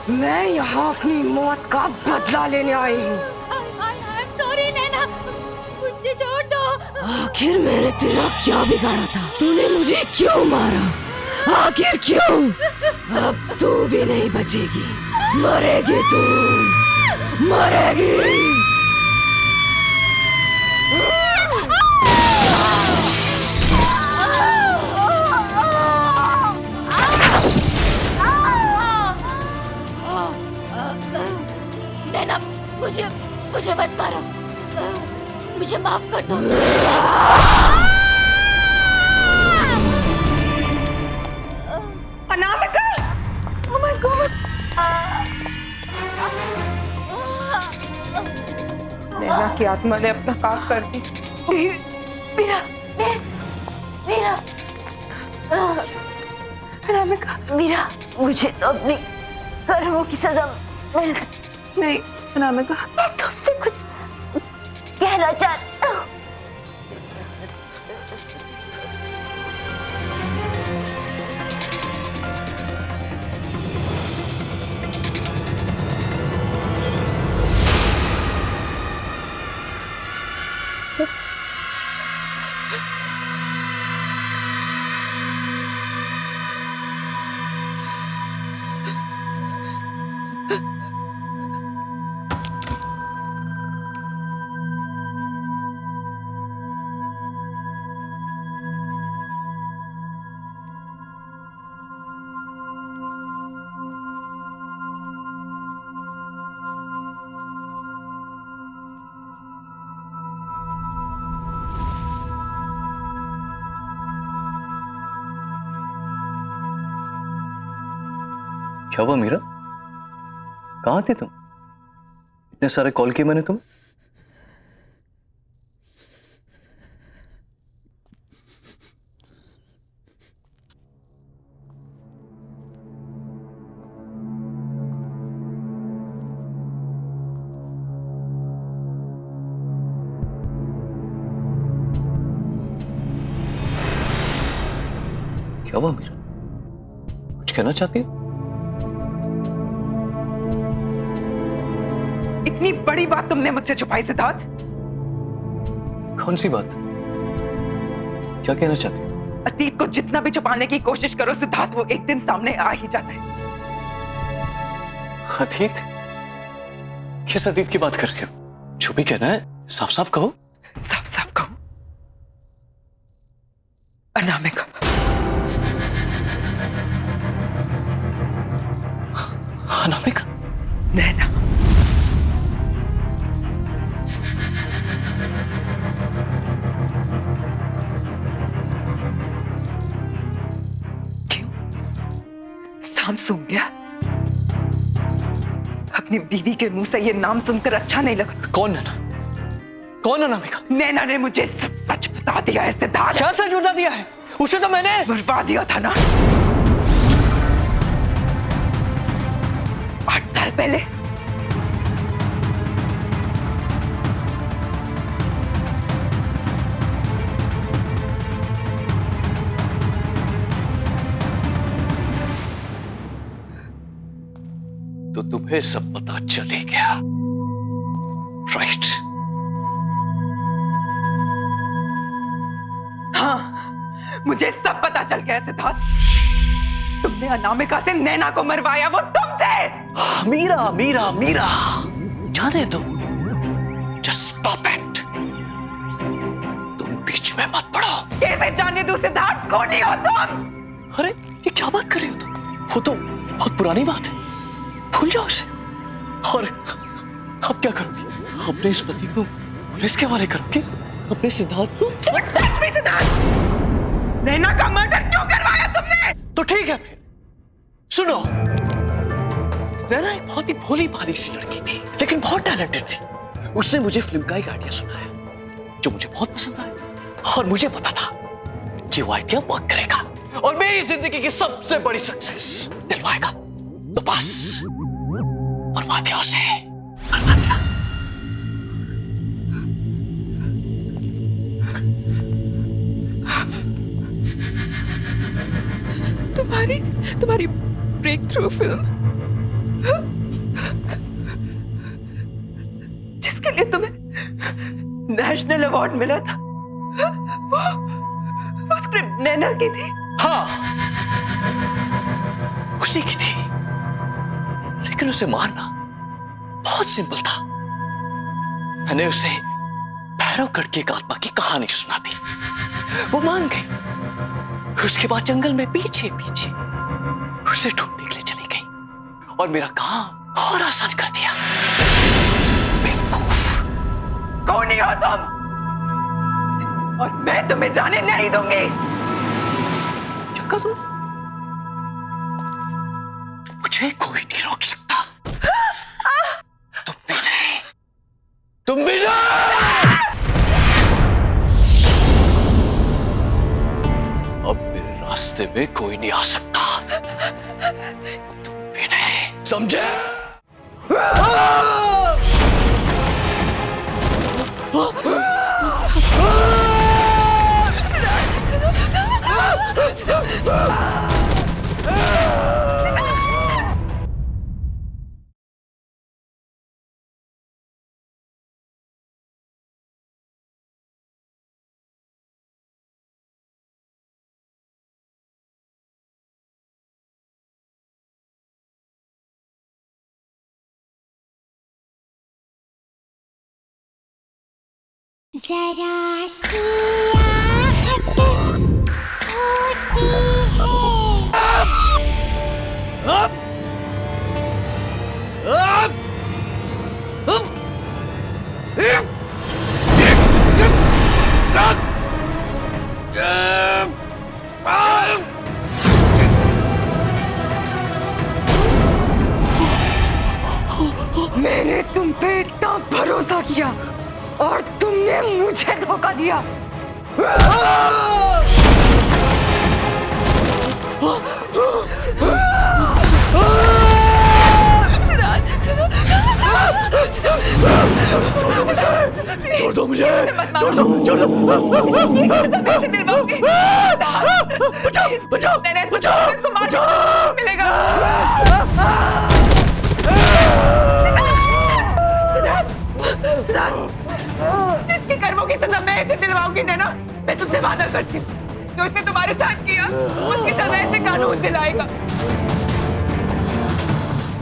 Speaker 9: मैं यहाँ अपनी मौत का बदला लेने आई हूँ।
Speaker 1: सॉरी नैना, मुझे छोड़ दो।
Speaker 7: आखिर मैंने तेरा क्या बिगाड़ा था? तूने मुझे क्यों मारा? आखिर क्यों? अब तू भी नहीं बचेगी, मरेगी तू, मरेगी।
Speaker 1: नैना
Speaker 7: मुझे मत मारो, मुझे माफ कर दो।
Speaker 4: अनामिका! Oh my God! नैना की आत्मा ने अपना काम कर दी।
Speaker 7: मीरा, मीरा,
Speaker 4: अनामिका!
Speaker 7: मीरा, मुझे तो अपनी कर्मों की सजा मिल गई।
Speaker 4: नहीं अनामिका,
Speaker 7: मैं तुमसे कुछ कहना चाहती हूँ।
Speaker 3: क्या हुआ मीरा? कहाँ थे तुम? इतने सारे कॉल किए मैंने तुम। क्या हुआ मीरा? कुछ कहना चाहती हो?
Speaker 4: इतनी बड़ी बात तुमने मुझसे छुपाई सिद्धार्थ।
Speaker 3: कौन सी बात? क्या कहना चाहती हो?
Speaker 4: अतीत को जितना भी छुपाने की कोशिश करो सिद्धार्थ, वो एक दिन सामने आ ही जाता है।
Speaker 3: अतीत? किस अतीत की बात कर रहे हो? जो भी कहना है साफ साफ कहो।
Speaker 4: साफ साफ कहो। अनामिका।
Speaker 3: अनामिका?
Speaker 4: नैना। नाम सुन गया? अपनी बीवी के मुंह से ये नाम सुनकर अच्छा नहीं लगा।
Speaker 3: कौन नैना? कौन अनामिका?
Speaker 4: नैना ने मुझे सब सच बता दिया है सिद्धार्थ।
Speaker 3: क्या सच बता दिया है? उसे तो मैंने
Speaker 4: मरवा दिया था ना 8 साल पहले।
Speaker 3: तो तुम्हें सब पता चले गया, राइट?
Speaker 4: हाँ, मुझे सब पता चल गया सिद्धार्थ। तुमने अनामिका से नैना को मरवाया, वो तुम थे।
Speaker 3: मीरा मीरा मीरा, जाने दो। Just stop it. तुम बीच में मत पड़ो।
Speaker 4: कैसे जाने दो सिद्धार्थ? कौन ही हो तुम?
Speaker 3: अरे ये क्या बात कर रही हो तुम? वो तो बहुत पुरानी बात है, भूल जाओ उसे। और अब क्या करोगी? अपने इस पति को पुलिस के हवाले करोगे? अपने सिद्धार्थ को?
Speaker 4: सच में सिद्धार्थ, नैना का मर्डर क्यों करवाया तुमने?
Speaker 3: तो ठीक है फिर सुनो, नैना एक बहुत ही भोली भाली सी लड़की थी, लेकिन बहुत टैलेंटेड थी। उसने मुझे फिल्म का एक आइडिया सुनाया जो मुझे बहुत पसंद आया, और मुझे पता था कि वो आइडिया वर्क करेगा और मेरी जिंदगी की सबसे बड़ी सक्सेस दिलवाएगा। तो बस बर्बाद दिया उसे, बर्बाद दिया।
Speaker 4: तुम्हारी ब्रेक थ्रू फिल्म, जिसके लिए तुम्हें नेशनल अवार्ड मिला था, वो स्क्रिप्ट नैना की थी।
Speaker 3: हाँ, उसी की थी, लेकिन उसे मारना बहुत सिंपल था। मैंने उसे भैरव गढ़ की एक आत्मा की कहानी सुना दी, वो मान गई। उसके बाद जंगल में पीछे पीछे उसे ढूंढने के लिए चली गई और मेरा काम और आसान कर दिया।
Speaker 4: खूनी हो तुम, और मैं तुम्हें जाने नहीं दूंगी।
Speaker 3: क्या करूं? मुझे कोई नहीं रोक सकता। तुम भी नहीं, तुम भी नहीं। अब मेरे रास्ते में कोई नहीं आ सकता। तुम भी नहीं, समझे?
Speaker 11: जरा सी आहट होती
Speaker 7: मैंने तुम पे इतना भरोसा किया और तुमने मुझे धोखा दिया।
Speaker 3: छोड़ दो मुझे, छोड़ दो, छोड़ दो। बचाओ, बचाओ, बचाओ, बचाओ।
Speaker 4: मिलेगा। इसके कर्मों की सजा मैं इसे दिलवाऊंगी ना। मैं तुमसे वादा करती हूँ, जो उसने तुम्हारे साथ किया उसकी सजा इसे कानून दिलाएगा।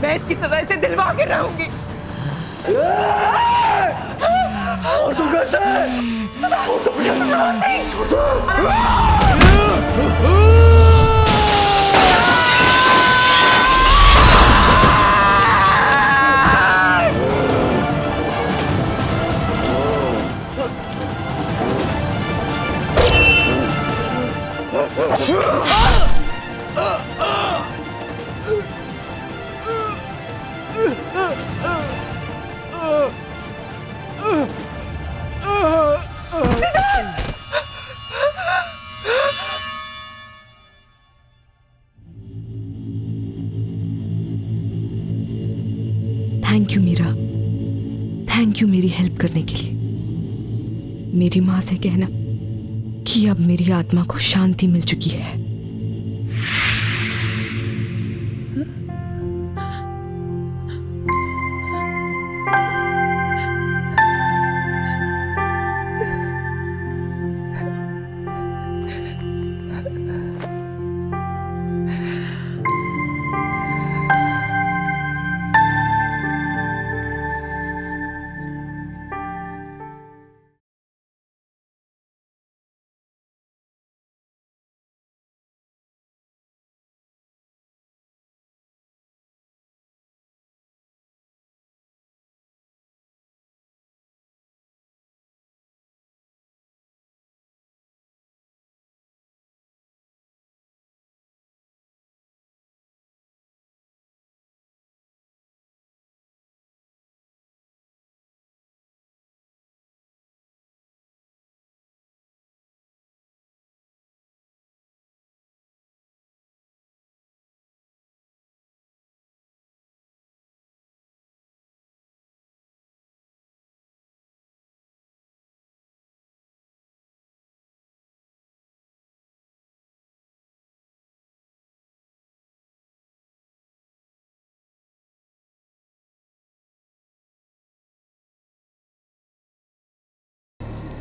Speaker 4: मैं इसकी सजा इसे दिलवा के रहूंगी।
Speaker 3: और तू कैसे? छोड़ दो मुझे, छोड़ दो।
Speaker 7: Thank you Meera, thank you मेरी हेल्प करने के लिए। मेरी माँ से कहना कि अब मेरी आत्मा को शांति मिल चुकी है।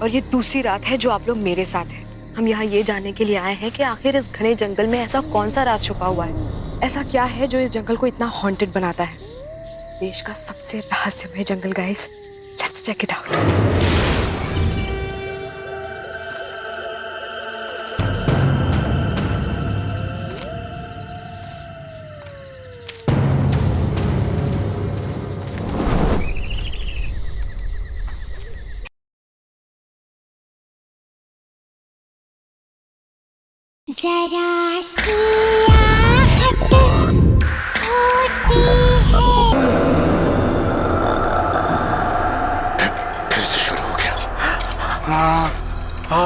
Speaker 2: और ये दूसरी रात है जो आप लोग मेरे साथ हैं। हम यहाँ ये जानने के लिए आए हैं कि आखिर इस घने जंगल में ऐसा कौन सा राज छुपा हुआ है। ऐसा क्या है जो इस जंगल को इतना हॉन्टेड बनाता है। देश का सबसे रहस्यमय जंगल guys, let's check it out.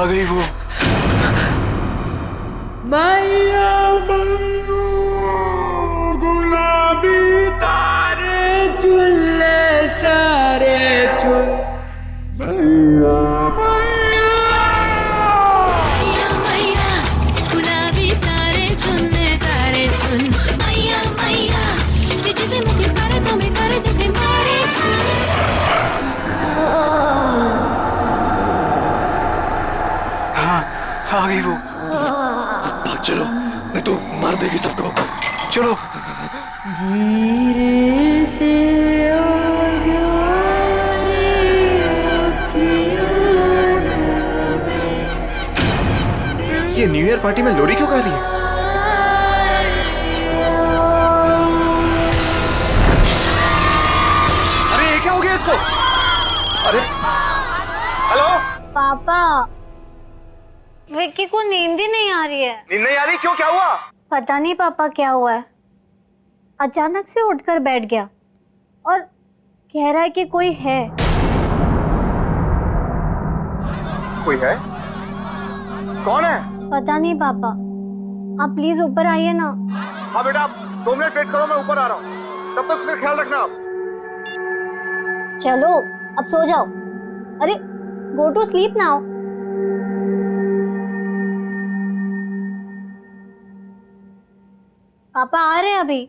Speaker 3: गई वो।
Speaker 7: मैया मैया गुलाबी तारे चुल्ले सारे चुन मैया
Speaker 11: मैया मैया गुलाबी तारे चुनने सारे चुन मैया मैया कि जिसे मुझे पर तुम्हें कर दुखे मारे
Speaker 3: हाँ आ गई वो। भाग चलो, नहीं तो मार देगी सबको। चलो।
Speaker 7: धीरे से आजा रे
Speaker 3: ये न्यू ईयर पार्टी में लोरी क्यों गा रही है? अरे ये क्या हो गया इसको? अरे हेलो
Speaker 11: पापा विक्की को नींद ही नहीं आ रही है।
Speaker 3: नींद नहीं आ रही? क्यों, क्या हुआ?
Speaker 11: पता नहीं पापा क्या हुआ है, अचानक से उठकर बैठ गया और कह रहा है कि कोई है।
Speaker 3: कोई है? कौन है?
Speaker 11: पता नहीं पापा, आप प्लीज ऊपर आइए ना।
Speaker 3: हाँ बेटा, 2 मिनट वेट करो, मैं ऊपर आ रहा हूँ। तब तक उसका ख्याल रखना आप।
Speaker 11: चलो अब सो जाओ। अरे गो टू स्लीप नाउ। पापा आ रहे हैं अभी।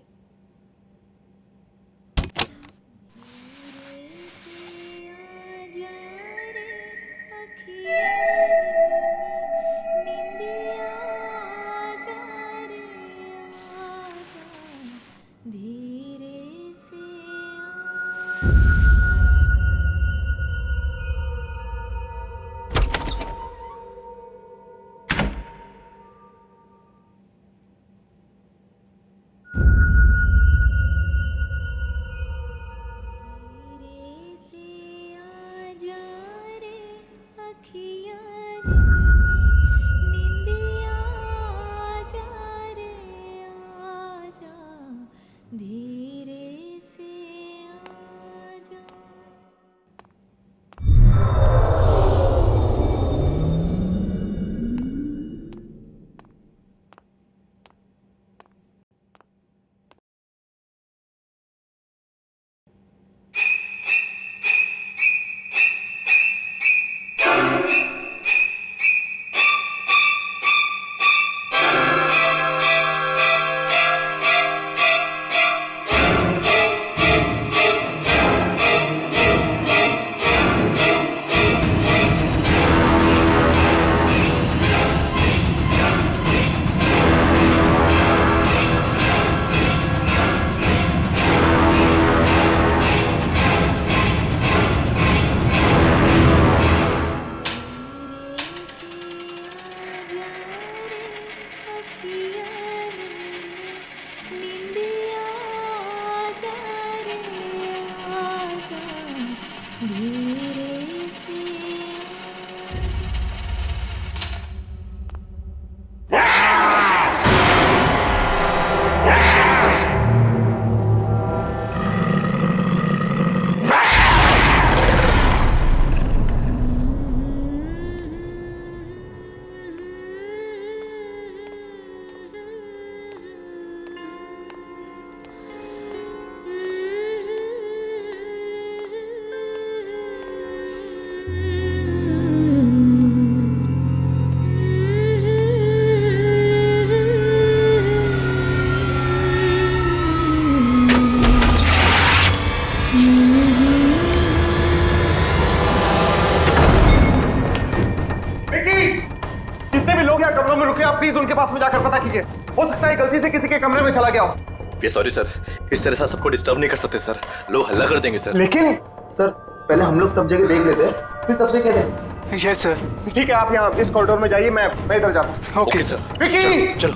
Speaker 3: प्लीज उनके पास में जाकर पता कीजिए, हो सकता है गलती से किसी के कमरे में चला गया हो।
Speaker 12: वे सॉरी सर, इस तरह से आप सबको डिस्टर्ब नहीं कर सकते सर, लोग हल्ला कर देंगे सर।
Speaker 3: लेकिन
Speaker 13: सर पहले हम लोग सब जगह देख लेते हैं, फिर सबसे कह दें।
Speaker 3: Yes sir. ठीक है, आप यहाँ इस कॉरिडोर में जाइए, मैं इधर जाता हूँ।
Speaker 12: Okay sir.
Speaker 3: विकी,
Speaker 12: चलो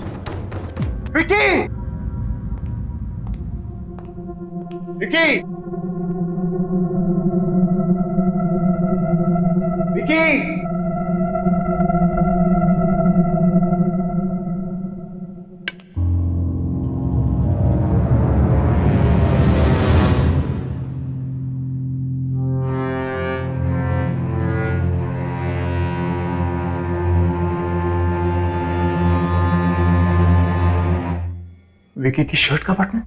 Speaker 3: विकी, विकी, विकी।
Speaker 13: विकी की शर्ट का बटन?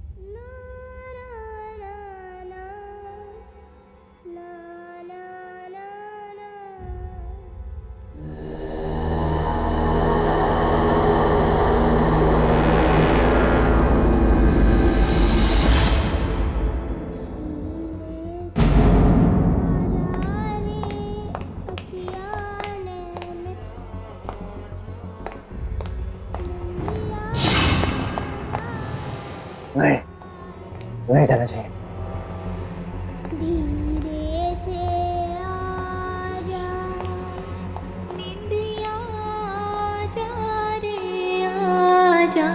Speaker 13: नहीं जाना चाहिए।
Speaker 11: धीरे से आजा, निंदिया आजा रे आजा।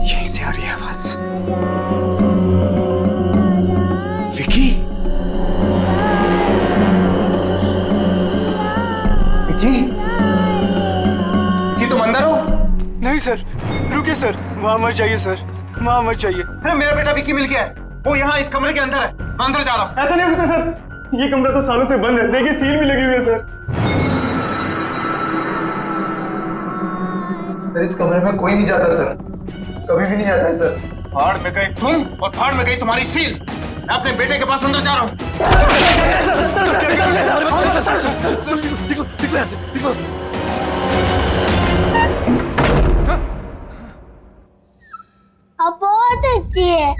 Speaker 13: यहीं से आ रही है आवाज। विकी, विकी, विकी तुम अंदर हो?
Speaker 14: नहीं सर, रुकिए सर, वहाँ मत जाइए सर, वहाँ मत जाइए।
Speaker 13: अरे मेरा बेटा विकी मिल गया है, वो यहाँ इस कमरे के अंदर है, मैं अंदर जा रहा हूँ।
Speaker 14: ऐसा नहीं हो सकता सर, ये कमरा तो सालों से बंद है, देखिए सील भी लगी हुई है सर।
Speaker 13: इस कमरे में कोई नहीं जाता सर, कभी भी नहीं जाता है सर।
Speaker 14: भाड़ में गए तुम और भाड़ में गई तुम्हारी सील। मैं अपने बेटे के पास अंदर जा रहा हूँ।
Speaker 11: अब बहुत अच्छी है।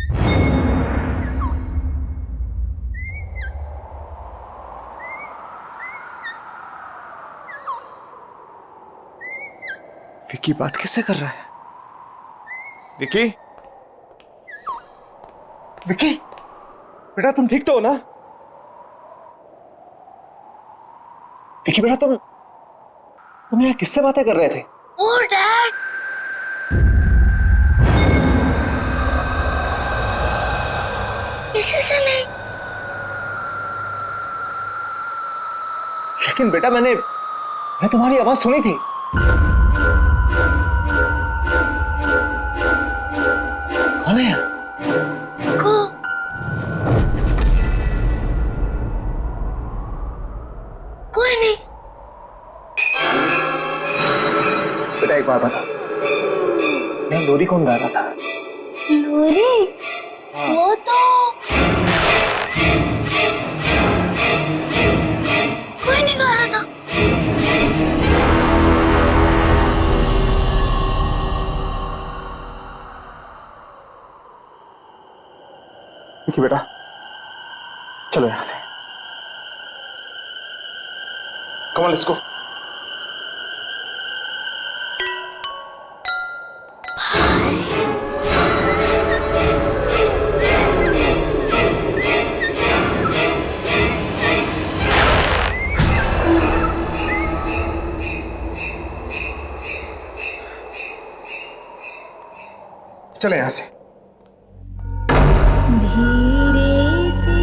Speaker 13: विकी बात किससे कर रहा है? विकी, विकी, बेटा तुम ठीक तो हो ना? विकी बेटा तुम यहाँ किससे बातें कर रहे थे?
Speaker 11: ओ डैड, किसी से नहीं।
Speaker 13: लेकिन बेटा मैंने तुम्हारी आवाज सुनी थी। कौन है?
Speaker 11: कोई नहीं।
Speaker 13: बेटा एक बात बता, नहीं लोरी कौन गा रहा था?
Speaker 11: लोरी? वो तो कोई नहीं गा रहा था।
Speaker 13: विकी बेटा चलो यहां से, कम ऑन लेट्स गो। चले यहां से।
Speaker 11: धीरे से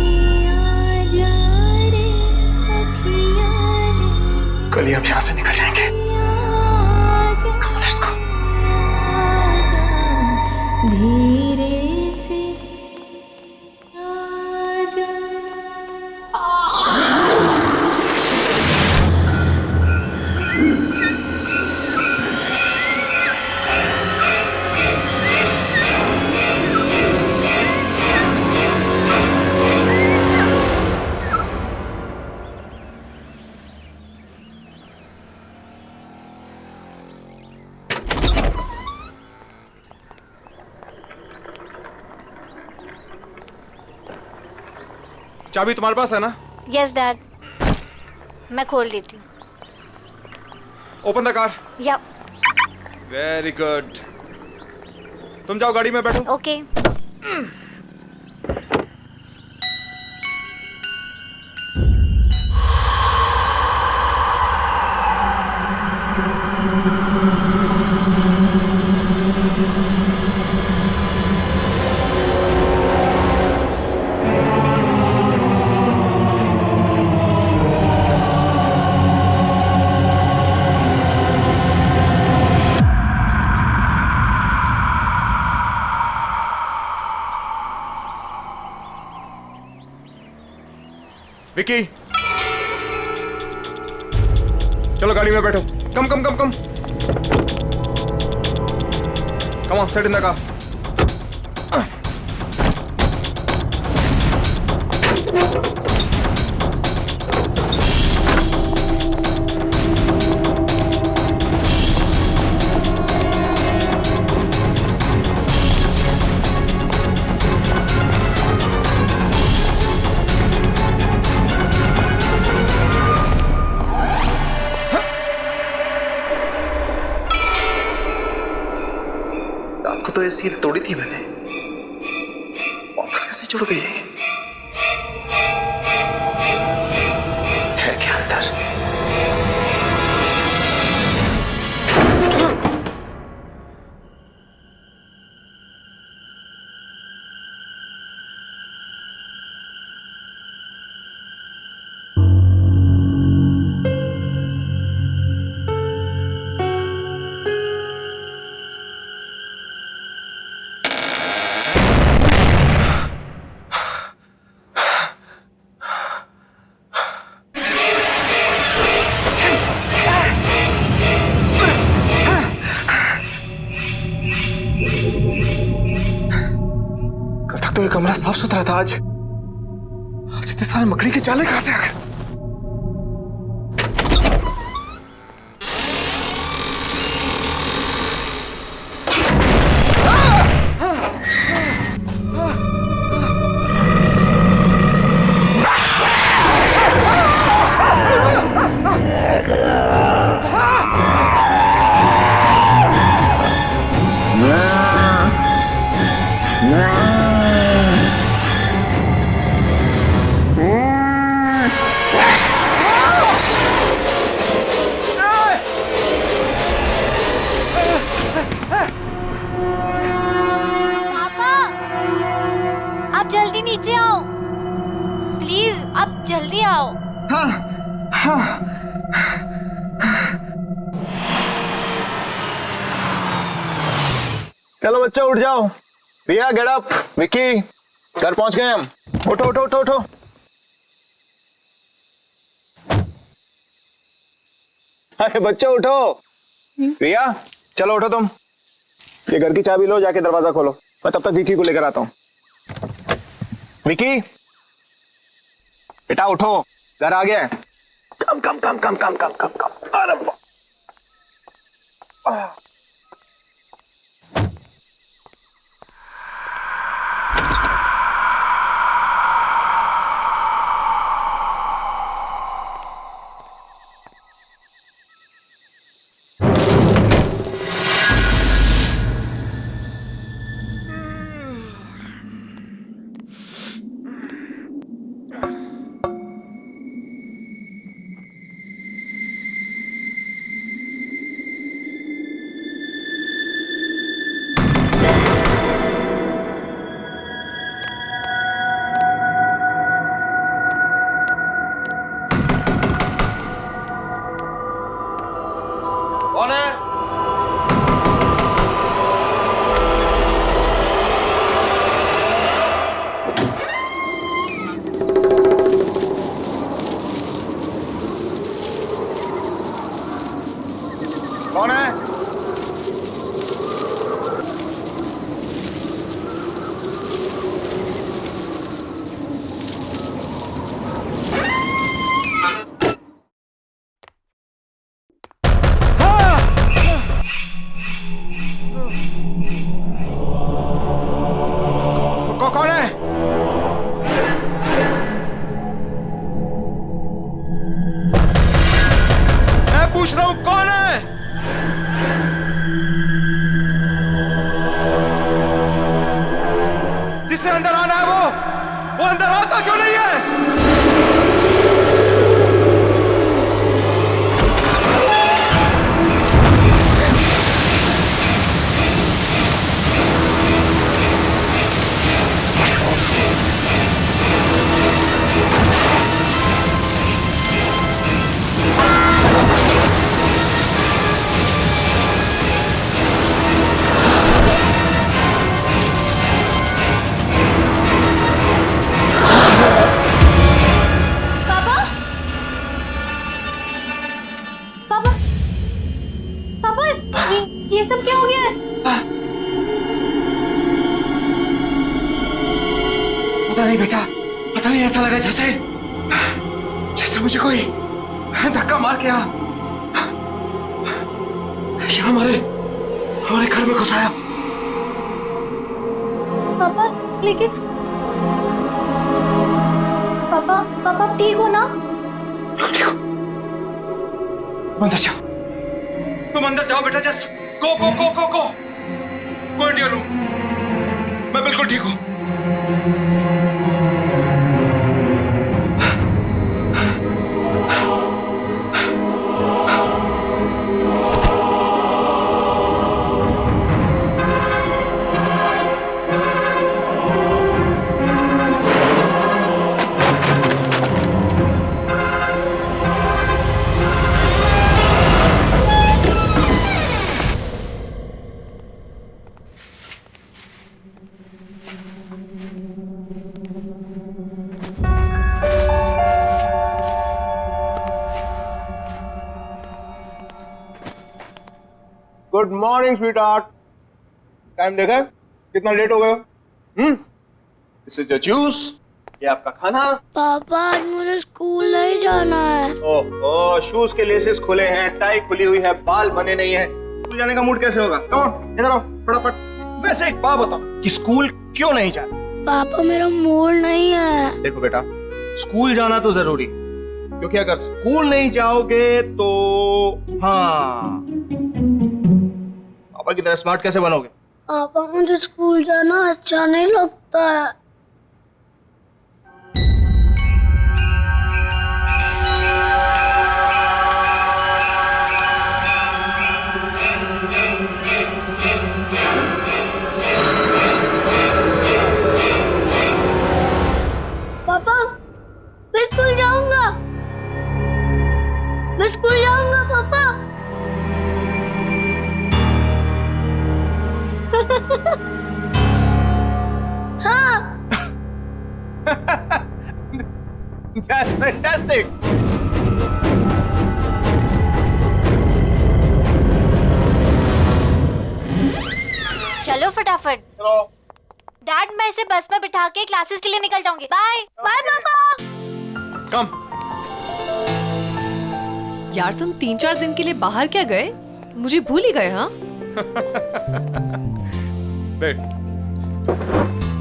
Speaker 11: आजा रे अखियाँ ने,
Speaker 13: कल ही हम यहां से निकल जाएंगे। Come on, let's go.
Speaker 11: धीरे से आजा।
Speaker 13: चाबी तुम्हारे पास है ना?
Speaker 1: यस डैड, मैं खोल देती हूँ।
Speaker 13: Open the car.
Speaker 1: या।
Speaker 13: वेरी गुड, तुम जाओ गाड़ी में बैठो।
Speaker 1: ओके।
Speaker 14: विकी, चलो गाड़ी में बैठो। Come come come come come on, set in the car.
Speaker 13: रात को तो ये सील तोड़ी थी मैंने, वापस कैसे जुड़ गई है क्या अंदर? तो ये कमरा साफ सुथरा था, आज इतने सारे मकड़ी के जाले कहां से आ गए?
Speaker 11: जल्दी नीचे आओ प्लीज, आप जल्दी आओ।
Speaker 14: हाँ हाँ। चलो बच्चा उठ जाओ। रिया गेट अप। विकी घर पहुंच गए हम। उठो उठो उठो उठो। अरे बच्चा उठो। रिया चलो उठो तुम। ये घर की चाबी लो, जाके दरवाजा खोलो। मैं तब तक विकी को लेकर आता हूं। विकी बेटा उठो, घर आ गया। कम come come come come come come कम। अरे कौन है? कौन है? कौन है? मैं पूछ रहा हूं कौन है? जिसने अंदर आना है वो अंदर आता क्यों नहीं है?
Speaker 13: ऐसा लगा जैसे जैसे मुझे कोई धक्का मार के यहाँ हमारे हमारे घर में घुसाया।
Speaker 1: पापा लेकिन पापा पापा ठीक हो ना?
Speaker 13: ठीक हो। तुम अंदर जाओ, तुम अंदर जाओ बेटा। Just go go go go go go in your room. मैं बिल्कुल ठीक हूँ।
Speaker 14: Good morning sweetheart. टाइम देखा है? कितना लेट हो गए? दिस इज योर जूस, ये आपका खाना।
Speaker 11: पापा आज मुझे स्कूल नहीं जाना है।
Speaker 14: ओह, शूज के लेसेस खुले हैं, टाई खुली हुई है, बाल बने नहीं है, स्कूल जाने का मूड कैसे होगा? कम ऑन, इधर आओ फटाफट। वैसे एक बात बताओ कि स्कूल क्यों नहीं जाना?
Speaker 11: पापा मेरा मूड नहीं है।
Speaker 14: देखो बेटा, स्कूल जाना तो जरूरी, क्योंकि अगर स्कूल नहीं जाओगे तो हाँ, पापा की तरह स्मार्ट कैसे बनोगे?
Speaker 11: पापा मुझे स्कूल जाना अच्छा नहीं लगता है। पापा मैं स्कूल जाऊंगा, मैं स्कूल जाऊंगा पापा। हाँ।
Speaker 14: That's fantastic.
Speaker 1: चलो फटाफट। डैड मैं इसे बस में बिठा के क्लासेस के लिए निकल जाऊंगी। बाय बाय पापा।
Speaker 14: कम।
Speaker 2: यार तुम 3-4 दिन के लिए बाहर क्या गए? मुझे भूल ही गए। हाँ
Speaker 14: बैठ।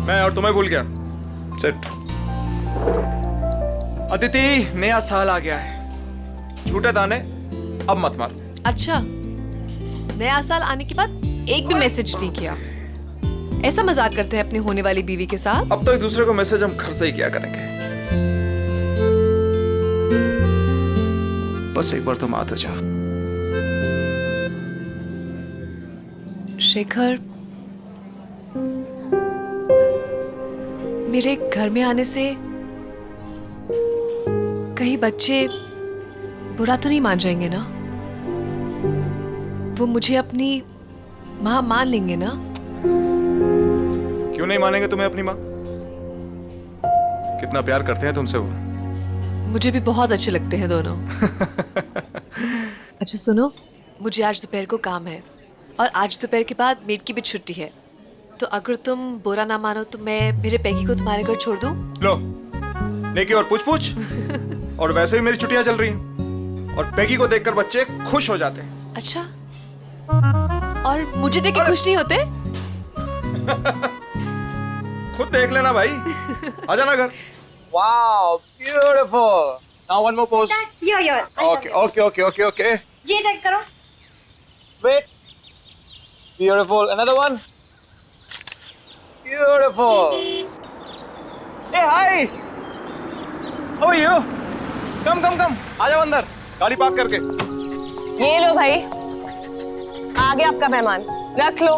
Speaker 14: मैं और तुम्हें भूल गया। सिट। अदिति, नया साल आ गया है, झूठे दाने अब मत मार।
Speaker 2: अच्छा, नया साल आने के बाद एक भी मैसेज नहीं किया। ऐसा मजाक करते हैं अपनी होने वाली बीवी के साथ?
Speaker 14: अब तो एक दूसरे को मैसेज हम घर से ही किया करेंगे। बस एक बार तुम आ तो जा।
Speaker 2: शेखर, मेरे घर में आने से कहीं बच्चे बुरा तो नहीं मान जाएंगे ना? वो मुझे अपनी माँ मान लेंगे ना?
Speaker 14: क्यों नहीं मानेंगे तुम्हें अपनी माँ? कितना प्यार करते हैं तुमसे वो।
Speaker 2: मुझे भी बहुत अच्छे लगते हैं दोनों। अच्छा सुनो, मुझे आज दोपहर को काम है और आज दोपहर के बाद मेड की भी छुट्टी है, तो अगर तुम बुरा ना मानो तो मैं मेरे पैगी को तुम्हारे घर छोड़ दूं?
Speaker 14: लो, नेकी और पूछ और वैसे भी मेरी छुट्टियां चल रही हैं और पैगी को देखकर बच्चे खुश हो जाते हैं।
Speaker 2: अच्छा, और मुझे देख के खुश नहीं होते?
Speaker 14: खुद देख लेना भाई। आजा ना घर। Wow, beautiful. Now one more pose. Okay.
Speaker 1: जी चेक करो।
Speaker 14: Wait. Beautiful. Another one. Beautiful. Hey hi. How are you? Come. आ जाओ अंदर, गाड़ी पार्क करके।
Speaker 15: ये लो भाई, आ गया आपका मेहमान, रख लो।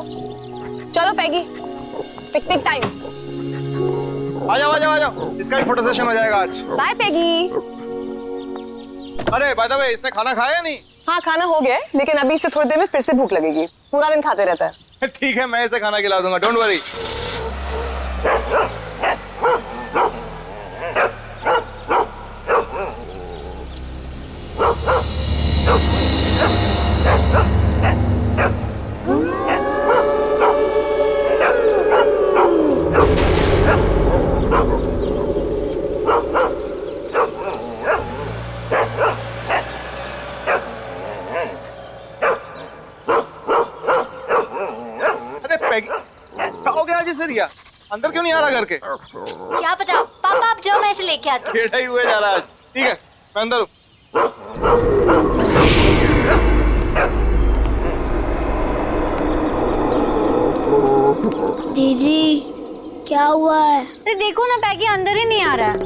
Speaker 15: चलो पैगी, पिकनिक टाइम।
Speaker 14: आ जाओ। इसका भी फोटो सेशन हो जाएगा आज।
Speaker 15: बाय पैगी।
Speaker 14: अरे बाय द वे, इसने खाना खाया नहीं?
Speaker 15: हाँ खाना हो गया है, लेकिन अभी से थोड़ी देर में फिर से भूख लगेगी। पूरा दिन खाते रहता है।
Speaker 14: ठीक है, मैं इसे खाना खिला दूंगा, डोंट वरी। अंदर क्यों नहीं आ रहा घर के?
Speaker 1: क्या पता, पापा आप जाओ, मैं इसे लेके आती हूँ।
Speaker 14: टेढ़ा ही हुए जा रहा है आज। ठीक है, मैं अंदर हूँ।
Speaker 11: दीदी क्या हुआ है? अरे देखो ना, पैगी अंदर ही नहीं आ रहा है।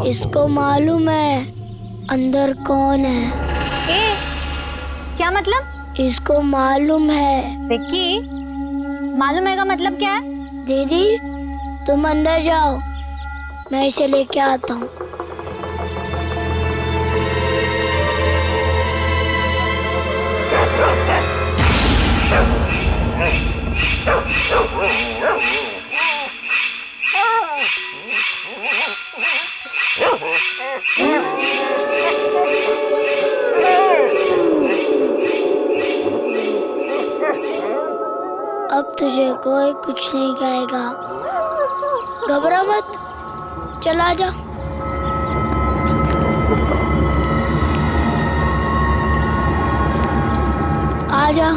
Speaker 11: इसको मालूम है अंदर कौन है?
Speaker 1: क्या मतलब?
Speaker 11: इसको मालूम है।
Speaker 1: विक्की, मालूम है का मतलब क्या है?
Speaker 11: दीदी तुम अंदर जाओ, मैं इसे लेके आता हूँ। अब तुझे कोई कुछ नहीं कहेगा, घबरा मत, चला जा। आ जा।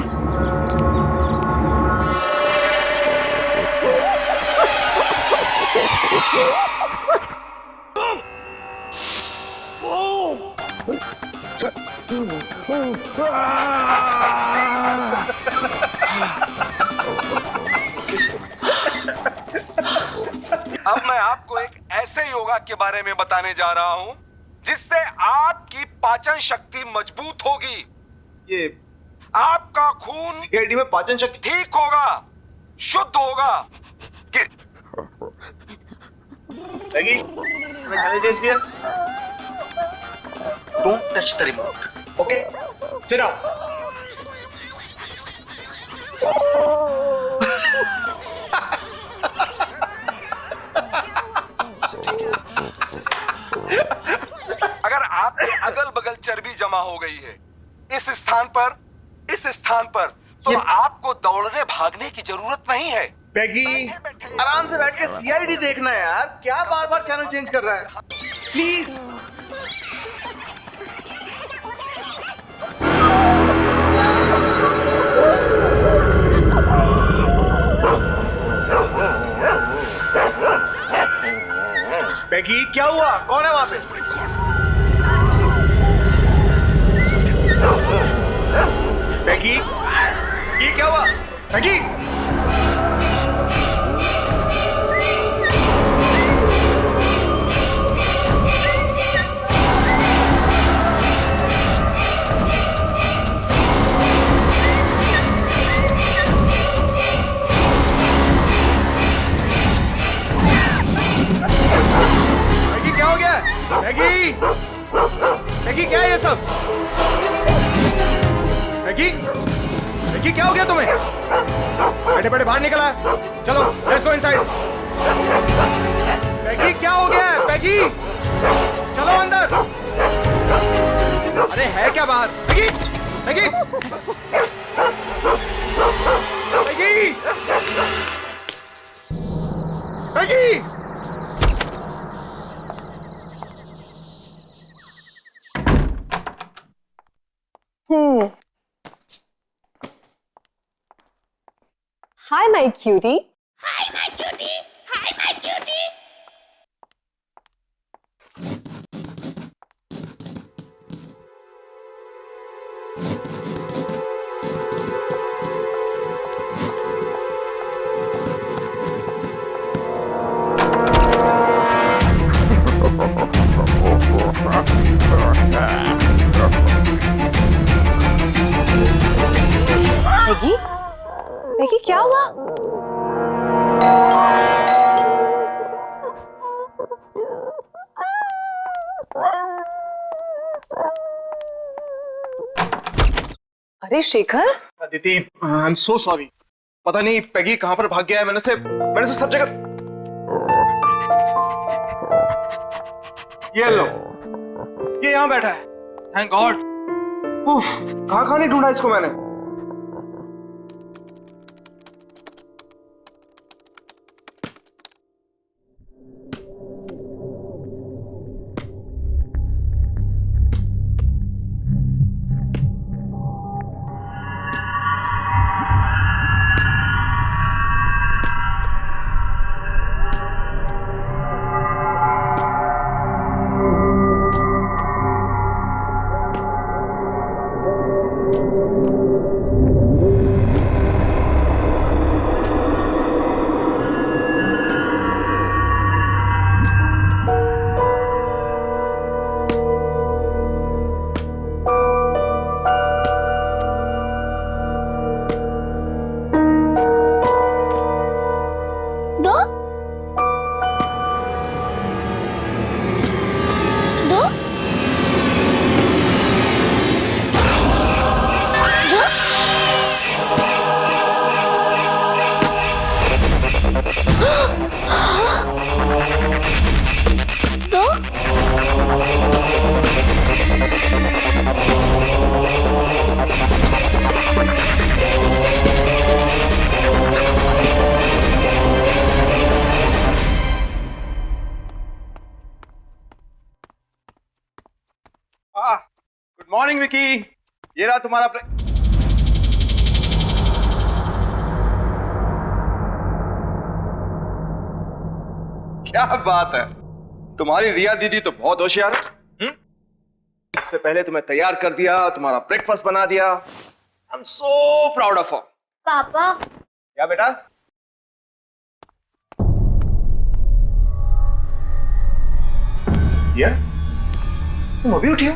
Speaker 16: अब मैं आपको एक ऐसे योगा के बारे में बताने जा रहा हूं जिससे आपकी पाचन शक्ति मजबूत होगी।
Speaker 14: ये
Speaker 16: आपका खून
Speaker 14: सीआईडी में पाचन शक्ति
Speaker 16: ठीक होगा, शुद्ध होगा।
Speaker 14: मैगी, मैं चैनल चेंज किया। Don't touch the remote, okay? Sit down.
Speaker 16: अगर आपके अगल बगल चर्बी जमा हो गई है इस स्थान पर तो आपको दौड़ने भागने की जरूरत नहीं है।
Speaker 14: पैगी, आराम से बैठ के सीआईडी देखना है यार, क्या बार बार चैनल चेंज कर रहा है? प्लीज। पैगी, क्या हुआ? कौन है वहां पे? पैगी, ये क्या हुआ? पैगी, क्या हो गया? मैगी, मैगी क्या है ये सब? मैगी, मैगी क्या हो गया तुम्हें? बैठे बैठे बाहर निकला, चलो लेट्स गो इनसाइड। मैगी क्या हो गया है? मैगी चलो अंदर। अरे है क्या बाहर? Maggi, Maggi, Maggi, Maggi.
Speaker 15: Hi, my cutie.
Speaker 11: Hi, my cutie. Hi, my cutie.
Speaker 15: Maggi, Maggi क्या हुआ? अरे Shekhar,
Speaker 14: Aditi, I am so sorry. पता नहीं पैगी कहां पर भाग गया है। मैंने उसे सब जगह। ये लो, ये यहां बैठा है। Thank God. कहां नहीं ढूंढा इसको मैंने। मॉर्निंग विकी, ये रहा तुम्हारा क्या बात है, तुम्हारी रिया दीदी तो बहुत होशियार है। इससे पहले तुम्हें तैयार कर दिया, तुम्हारा ब्रेकफास्ट बना दिया। I am so proud of her.
Speaker 1: पापा
Speaker 14: क्या बेटा? ये तुम अभी उठी हो?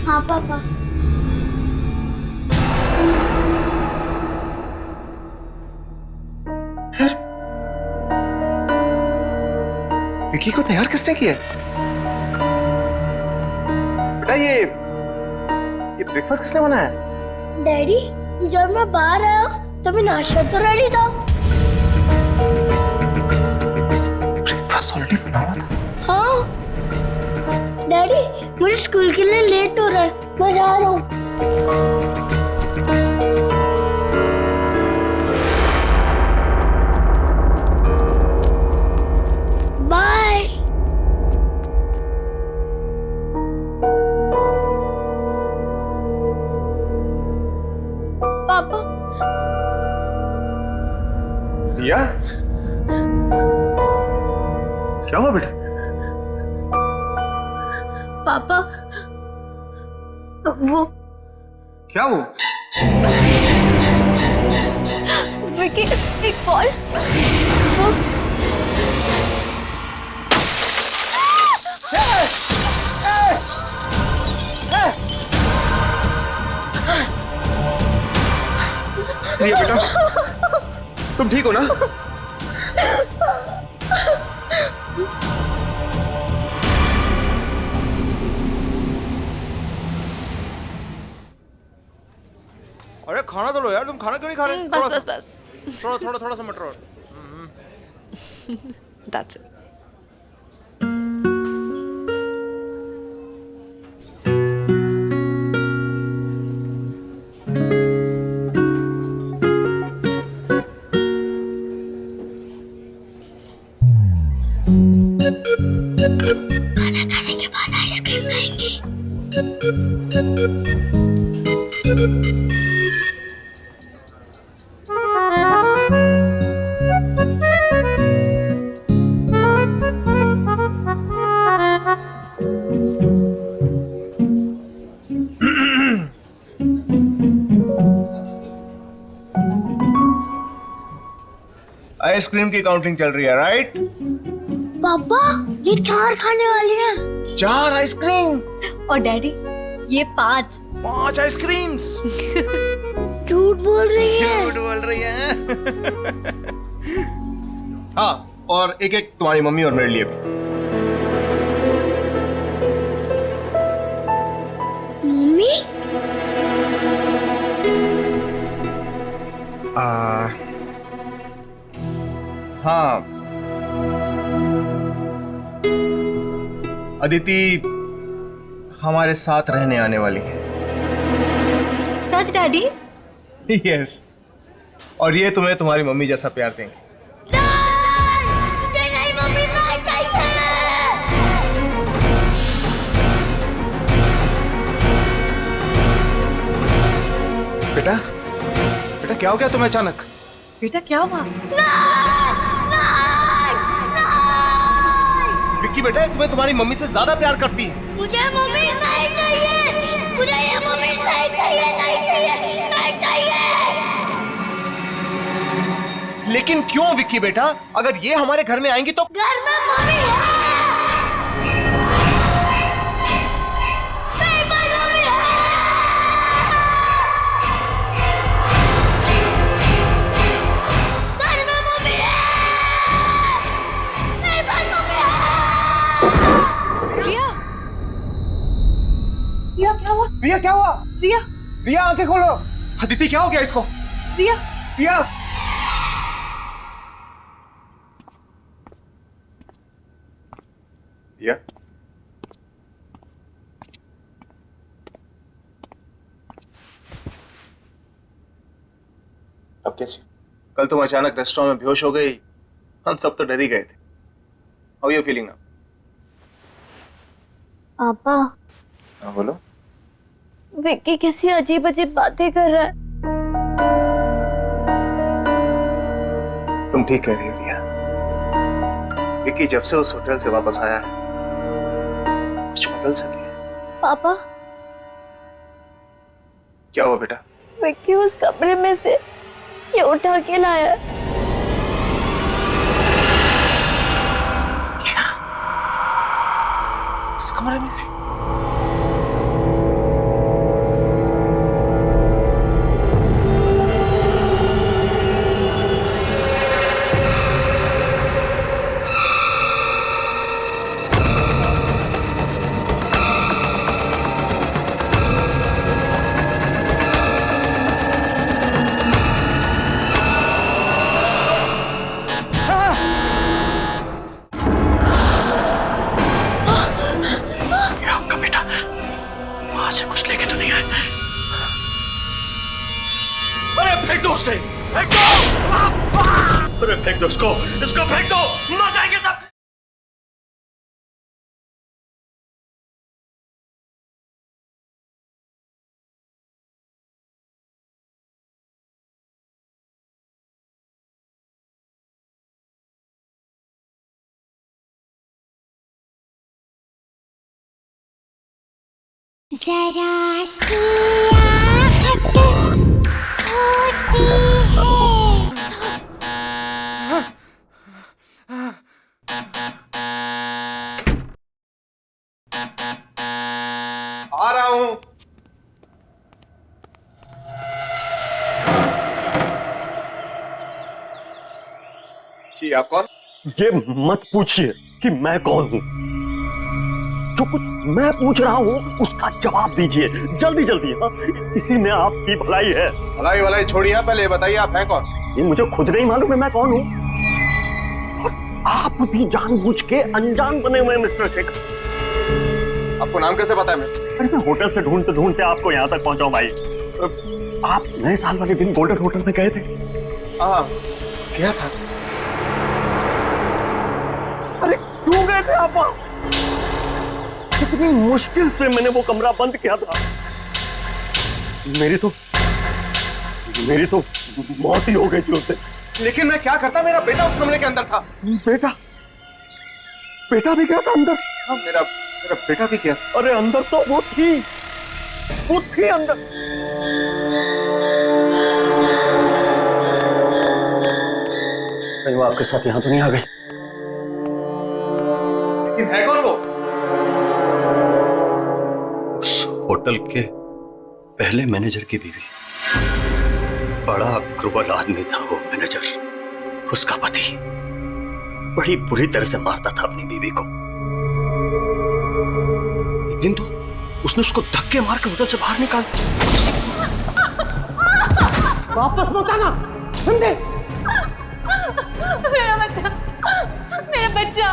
Speaker 1: हाँ पापा।
Speaker 14: फिर विकी को तैयार किसने किया? बेटा ये ब्रेकफास्ट किसने बनाया?
Speaker 1: डैडी, जब मैं बाहर आया तभी नाश्ता तो रेडी था।
Speaker 14: ब्रेकफास्ट ऑलरेडी बना हुआ था।
Speaker 1: हाँ डैडी, मुझे स्कूल के लिए लेट हो रहा है, मैं जा रहा हूँ। बाय। पापा।
Speaker 14: रिया, क्या हुआ बेटा?
Speaker 1: पापा वो
Speaker 14: क्या वो?
Speaker 1: विकी, एक कॉल। वो
Speaker 14: रिया बेटा, तुम ठीक हो ना? अरे खाना तो लो यार, तुम खाना क्यों नहीं खा रहे?
Speaker 2: बस
Speaker 14: थोड़ा सा मटर और।
Speaker 2: That's it.
Speaker 1: खाना खाने के बाद आइसक्रीम खाएंगे।
Speaker 14: आइसक्रीम की काउंटिंग चल रही है, राइट?
Speaker 1: पापा, ये 4 खाने वाली है।
Speaker 14: 4 आइसक्रीम?
Speaker 1: और डैडी, ये 5
Speaker 14: आइसक्रीम्स।
Speaker 1: झूठ बोल रही है।
Speaker 14: झूठ बोल रही है। हाँ, और एक एक तुम्हारी मम्मी और मेरे लिए भी।
Speaker 1: मम्मी?
Speaker 14: हाँ, अदिति हमारे साथ रहने आने वाली है।
Speaker 1: सच डैडी?
Speaker 14: यस, और ये तुम्हें तुम्हारी मम्मी जैसा प्यार देंगे।
Speaker 1: मुझे नहीं मम्मी, नहीं चाहिए।
Speaker 14: बेटा, बेटा क्या हो गया तुम्हें अचानक?
Speaker 2: बेटा क्या हुआ?
Speaker 14: विक्की बेटा, तुम्हें तुम्हारी मम्मी से ज्यादा प्यार करती है।
Speaker 1: मुझे मम्मी नहीं चाहिए, मुझे ये मम्मी नहीं चाहिए, नहीं चाहिए, नहीं चाहिए।
Speaker 14: लेकिन क्यों विक्की बेटा? अगर ये हमारे घर में आएंगी तो
Speaker 1: घर में मम्मी है। मेरे पास मम्मी है। घर में मम्मी है। मेरे पास मम्मी है।
Speaker 2: रिया,
Speaker 1: रिया क्या हुआ?
Speaker 14: रिया क्या हुआ?
Speaker 1: रिया,
Speaker 14: रिया आंखें खोलो। अदिति क्या हो गया इसको?
Speaker 1: रिया,
Speaker 14: रिया, रिया, अब कैसी? कल तुम अचानक रेस्टोरेंट में बेहोश हो गई, हम सब तो डर ही गए थे। How are you feeling now?
Speaker 1: पापा,
Speaker 14: हाँ बोलो।
Speaker 15: विक्की कैसी अजीब अजीब बातें कर रहा है।
Speaker 14: तुम ठीक कह रही हो रिया। विक्की जब से उस होटल से वापस आया है कुछ बदल सके।
Speaker 15: पापा,
Speaker 14: क्या हुआ बेटा?
Speaker 15: विक्की उस कमरे में से ये उठा के लाया।
Speaker 14: क्या? उस कमरे में से?
Speaker 12: अरे फेंक दो इसको फेंक दो, मर जाएंगे सब।
Speaker 11: जरा सी आहट होती
Speaker 14: आ रहा हूं। जी आप कौन?
Speaker 12: ये मत पूछिए कि मैं कौन हूं। जो कुछ मैं पूछ रहा हूं उसका जवाब दीजिए जल्दी जल्दी। हाँ, इसी में आपकी भलाई है।
Speaker 14: भलाई भलाई छोड़िए, पहले बताइए आप हैं कौन?
Speaker 12: ये मुझे खुद नहीं मालूम है मैं कौन हूं। और आप भी जानबूझ के अनजान बने हुए मिस्टर शेखर।
Speaker 14: आपको नाम कैसे पता है?
Speaker 12: मैं होटल से ढूंढते ढूंढते आपको यहाँ तक पहुंचा भाई। आप नए साल वाले दिन गोल्डन होटल में गए थे?
Speaker 14: हाँ गया था।
Speaker 12: अरे क्यों गए थे आप वहां? कितनी मुश्किल से मैंने वो कमरा बंद किया था। मेरी तो मौत ही हो गई थी उससे।
Speaker 14: लेकिन मैं क्या करता, मेरा बेटा उस कमरे के अंदर था।
Speaker 12: बेटा भी गया था अंदर?
Speaker 14: हाँ, मेरा बेटा भी गया था।
Speaker 12: अरे अंदर तो वो थी अंदर। कहीं वो आपके साथ यहां तो नहीं आ गई?
Speaker 14: लेकिन है कौन वो?
Speaker 12: उस होटल के पहले मैनेजर की बीवी। बड़ा क्रूर आदमी था वो मैनेजर। उसका पति बड़ी बुरी तरह से मारता था अपनी बीवी को। एक दिन तो उसने उसको धक्के मार के होटल से बाहर निकाल दिया।
Speaker 11: वापस मत आना, समझे? मेरा बच्चा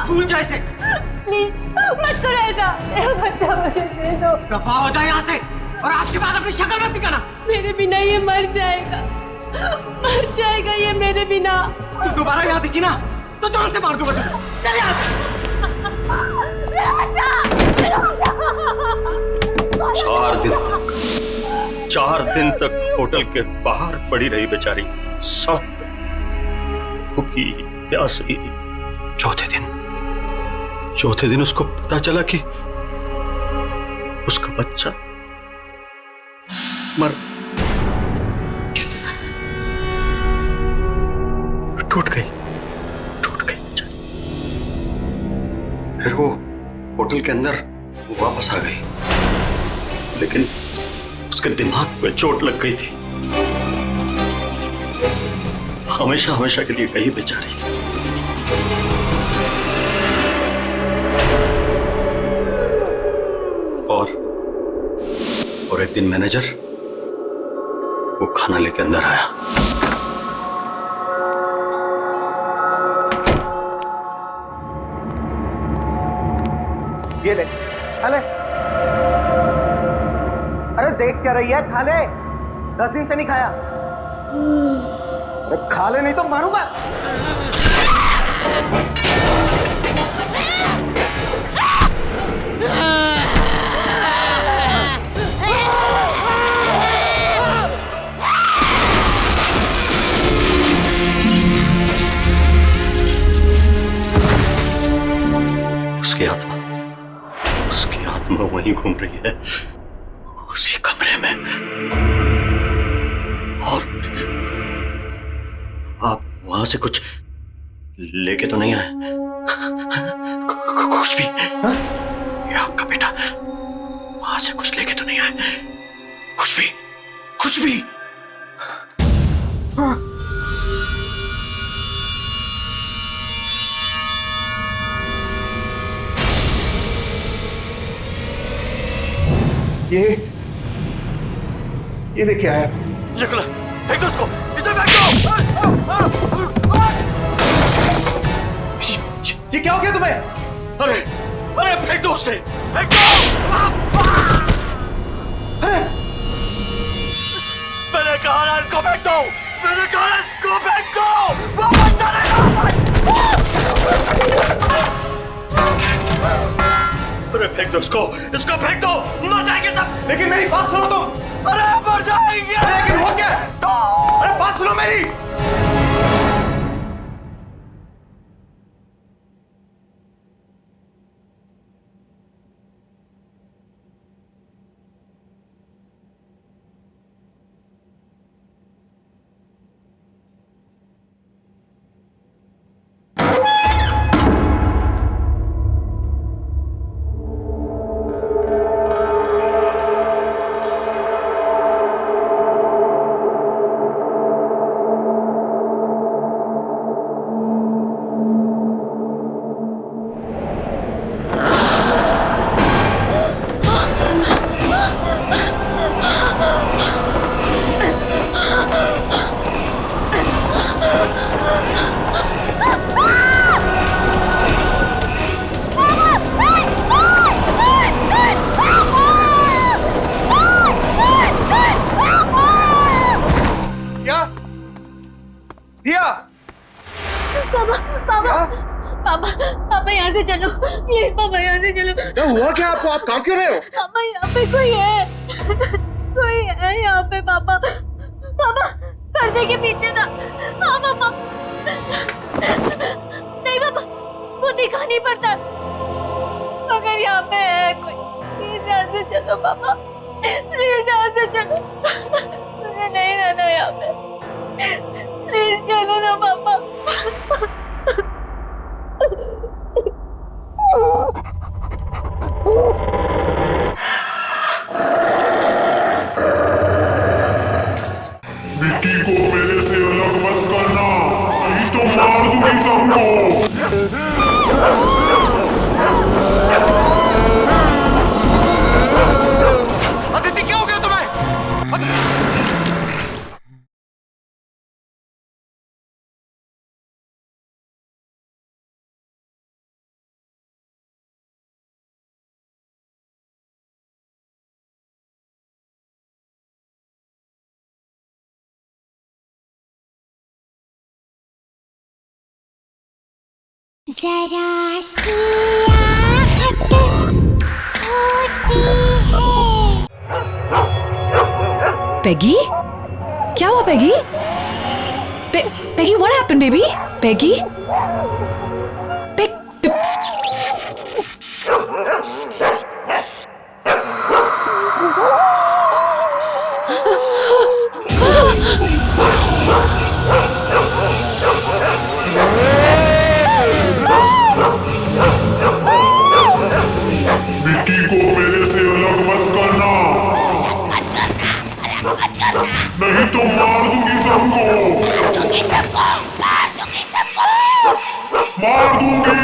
Speaker 14: भूल जा इसे।
Speaker 11: प्लीज मत करो ऐसा। मेरा बच्चा मुझे दे दो।
Speaker 14: दफा हो जाए यहाँ से और आज के बाद अपनी शक्ल मत दिखाना।
Speaker 11: मेरे बिना ये मर जाएगा ये मेरे बिना।
Speaker 14: तू दोबारा यहाँ दिखी ना तो जान से मार दूंगा तुझे। चल यहाँ से।
Speaker 12: 4 दिन तक होटल के बाहर पड़ी रही बेचारी, सड़क पे भूखी प्यासी। चौथे दिन उसको पता चला कि उसका बच्चा मर टूट गई बेचारी। फिर वो होटल के अंदर वापस आ गई, लेकिन उसके दिमाग पे चोट लग गई थी। हमेशा के लिए गई बेचारी। और एक दिन मैनेजर वो खाना लेके अंदर आया।
Speaker 14: ये ले, खा ले। अरे देख क्या रही है, खा ले। 10 दिन से नहीं खाया। अरे खा ले नहीं तो मारूंगा।
Speaker 12: उसकी आत्मा वहीं घूम रही है, उसी कमरे में। और आप वहां से कुछ लेके तो नहीं आए? कुछ भी? ये आपका बेटा वहां से कुछ लेके तो नहीं आए? कुछ भी?
Speaker 13: ये लेके आया।
Speaker 12: ये खुला, फेंक दो उसको, इसे फेंक दो।
Speaker 14: ये क्या हो गया तुम्हें?
Speaker 12: अरे फेंक दो उसे, फेंक दो। मैंने कहा ना इसको फेंक दो, मैंने कहा ना इसको फेंक दो। वापस चले जाओ। अरे फेंक दो इसको फेंक दो, मर जाएंगे सब।
Speaker 14: लेकिन मेरी बात सुनो तुम।
Speaker 12: अरे मर जाएंगे।
Speaker 14: लेकिन हो क्या? अरे बात सुनो मेरी।
Speaker 11: पापा यहाँ से चलो प्लीज, पापा यहाँ से चलो।
Speaker 14: क्या हुआ क्या आपको? आप काम क्यों रहे हो?
Speaker 11: पापा यहाँ पे कोई है यहाँ पे। पापा पर्दे के पीछे था। पापा नहीं पापा, वो दिखा नहीं पड़ता, मगर यहाँ पे है कोई। प्लीज यहाँ से चलो पापा, प्लीज यहाँ से चलो, मुझे नहीं रहना यहाँ पे। प्लीज चलो ना पापा।
Speaker 17: विक्की को मेरे से अलग मत करना, नहीं तो मार दूंगी सबको।
Speaker 14: अदिति क्या हो गया तुम्हें?
Speaker 11: जरा सी आहट होती है।
Speaker 15: पेगी, क्या हुआ Peggy? Peggy, what happened baby? Peggy?
Speaker 17: Vicky को मेरे से अलग मत करना, नहीं तो मार दूंगी सबको। मार दूंगी।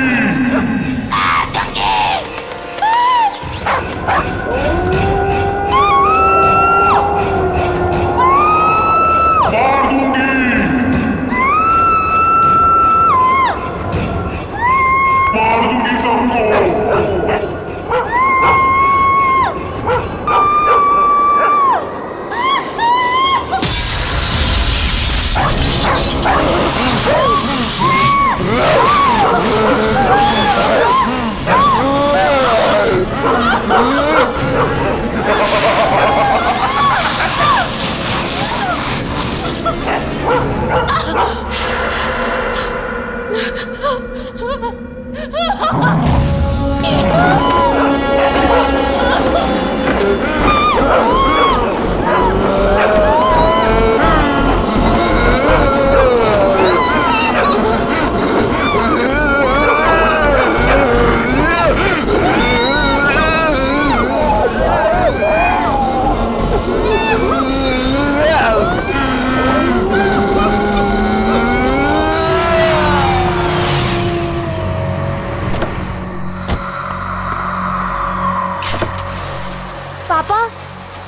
Speaker 1: पापा।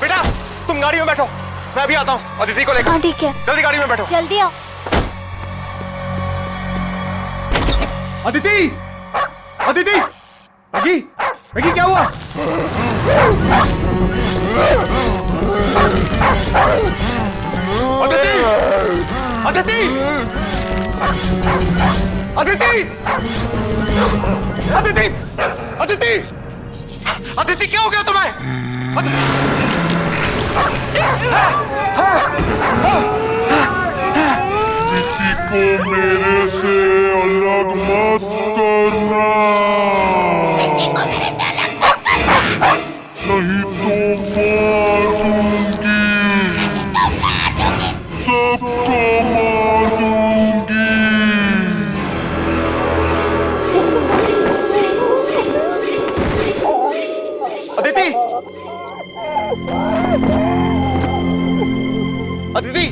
Speaker 14: बेटा तुम गाड़ी में बैठो, मैं अभी आता हूँ अदिति को लेकर।
Speaker 1: हाँ ठीक है।
Speaker 14: जल्दी गाड़ी में बैठो।
Speaker 1: जल्दी आओ।
Speaker 14: अदिति, अदिति, मैगी, मैगी क्या हुआ? अदिति, अदिति, अदिति, अदिति, अदिति, अदिति क्या हो गया तुम्हें?
Speaker 17: किसी को मेरे से अलग मत करना, नहीं तो मार दूंगी, सबको मार दूंगी।
Speaker 14: अदिति, अदिति,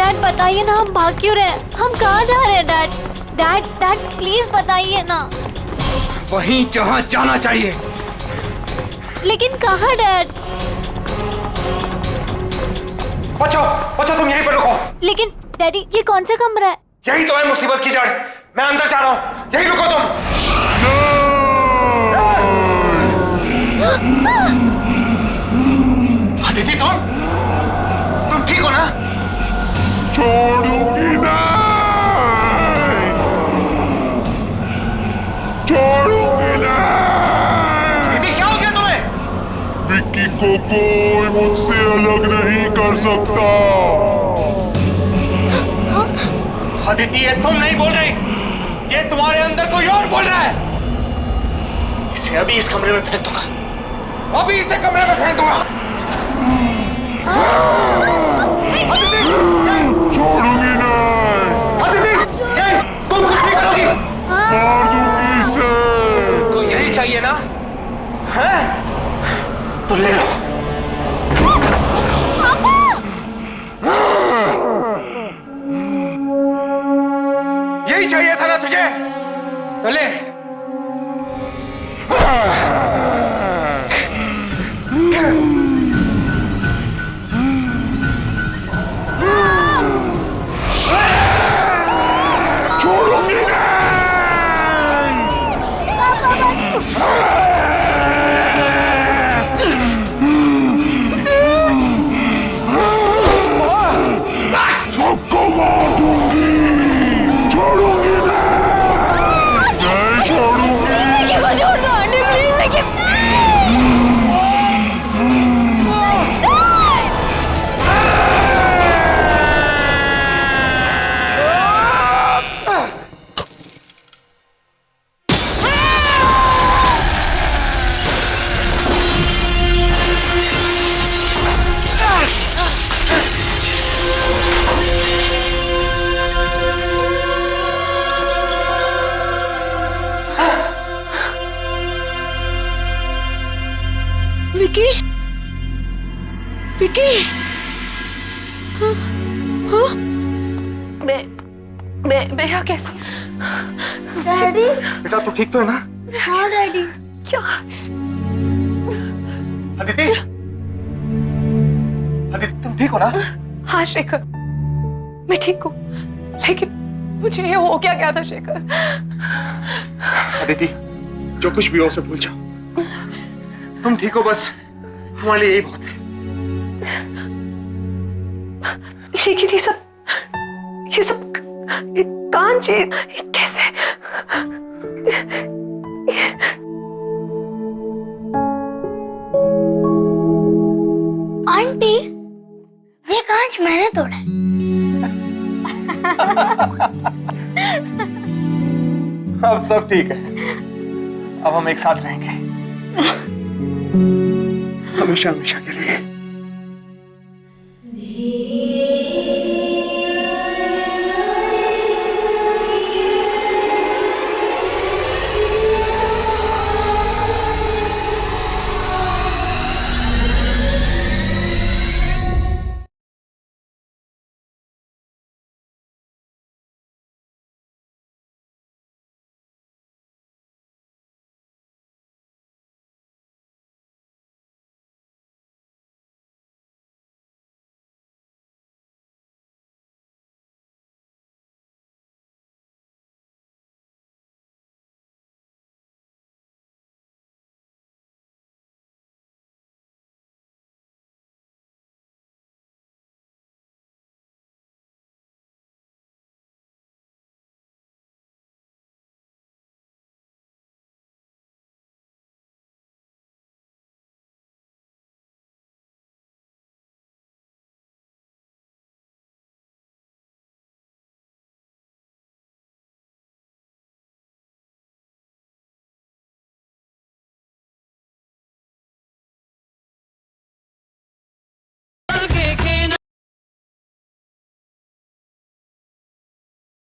Speaker 11: डैड बताइए ना, हम भाग क्यों रहे हैं? हम कहाँ जा रहे हैं डैड? डैड डैड प्लीज बताइए ना।
Speaker 14: वहीं जहाँ जाना चाहिए।
Speaker 11: लेकिन कहाँ डैड?
Speaker 14: बच्चों, बच्चों तुम यहीं पर रुको।
Speaker 11: लेकिन डैडी ये कौन सा कमरा है?
Speaker 14: यही तो है मुसीबत की जड़। मैं अंदर जा रहा हूँ, यहीं रुको तुम। अदिति तुम ठीक हो ना?
Speaker 17: छोड़ूंगी नहीं, छोड़ूंगी नहीं।
Speaker 14: अदिति क्या हो गया तुम्हें?
Speaker 17: विक्की को कोई मुझसे अलग नहीं कर सकता।
Speaker 14: अदिति ये तुम नहीं बोल रही, ये तुम्हारे अंदर कोई और बोल रहा है। इसे अभी इस कमरे में फेंक दूंगा, अभी इसे कमरे में फेंक दूंगा।
Speaker 17: छोड़ूंगी नहीं।
Speaker 14: अदिति, तुम कुछ नहीं करोगी।
Speaker 17: मार दूंगी इसे।
Speaker 14: तो यही चाहिए ना? हैं? तो ले लो। यही चाहिए था ना तुझे? तो ले।
Speaker 17: छोड़ूंगी नहीं। सबको मार दूंगी, छोड़ूंगी नहीं, छोड़ूंगी।
Speaker 11: विक्की को छोड़ दो आंटी प्लीज। विक्की
Speaker 2: विक्की, मैं कैसे?
Speaker 11: डैडी।
Speaker 14: बेटा तू ठीक तो है ना?
Speaker 11: हाँ डैडी।
Speaker 2: क्या?
Speaker 14: अदिति, अदिति तुम ठीक हो ना?
Speaker 2: हाँ शेखर, मैं ठीक हूँ, लेकिन मुझे ये हो क्या गया था शेखर?
Speaker 14: अदिति जो कुछ भी हो उसे भूल जाओ। तुम ठीक हो बस, हमारे लिए यही बहुत है।
Speaker 15: लेकिन ये सब कांच कैसे?
Speaker 11: आंटी, ये कांच मैंने तोड़ा है।
Speaker 14: अब सब ठीक है, अब हम एक साथ रहेंगे हमेशा हमेशा के लिए।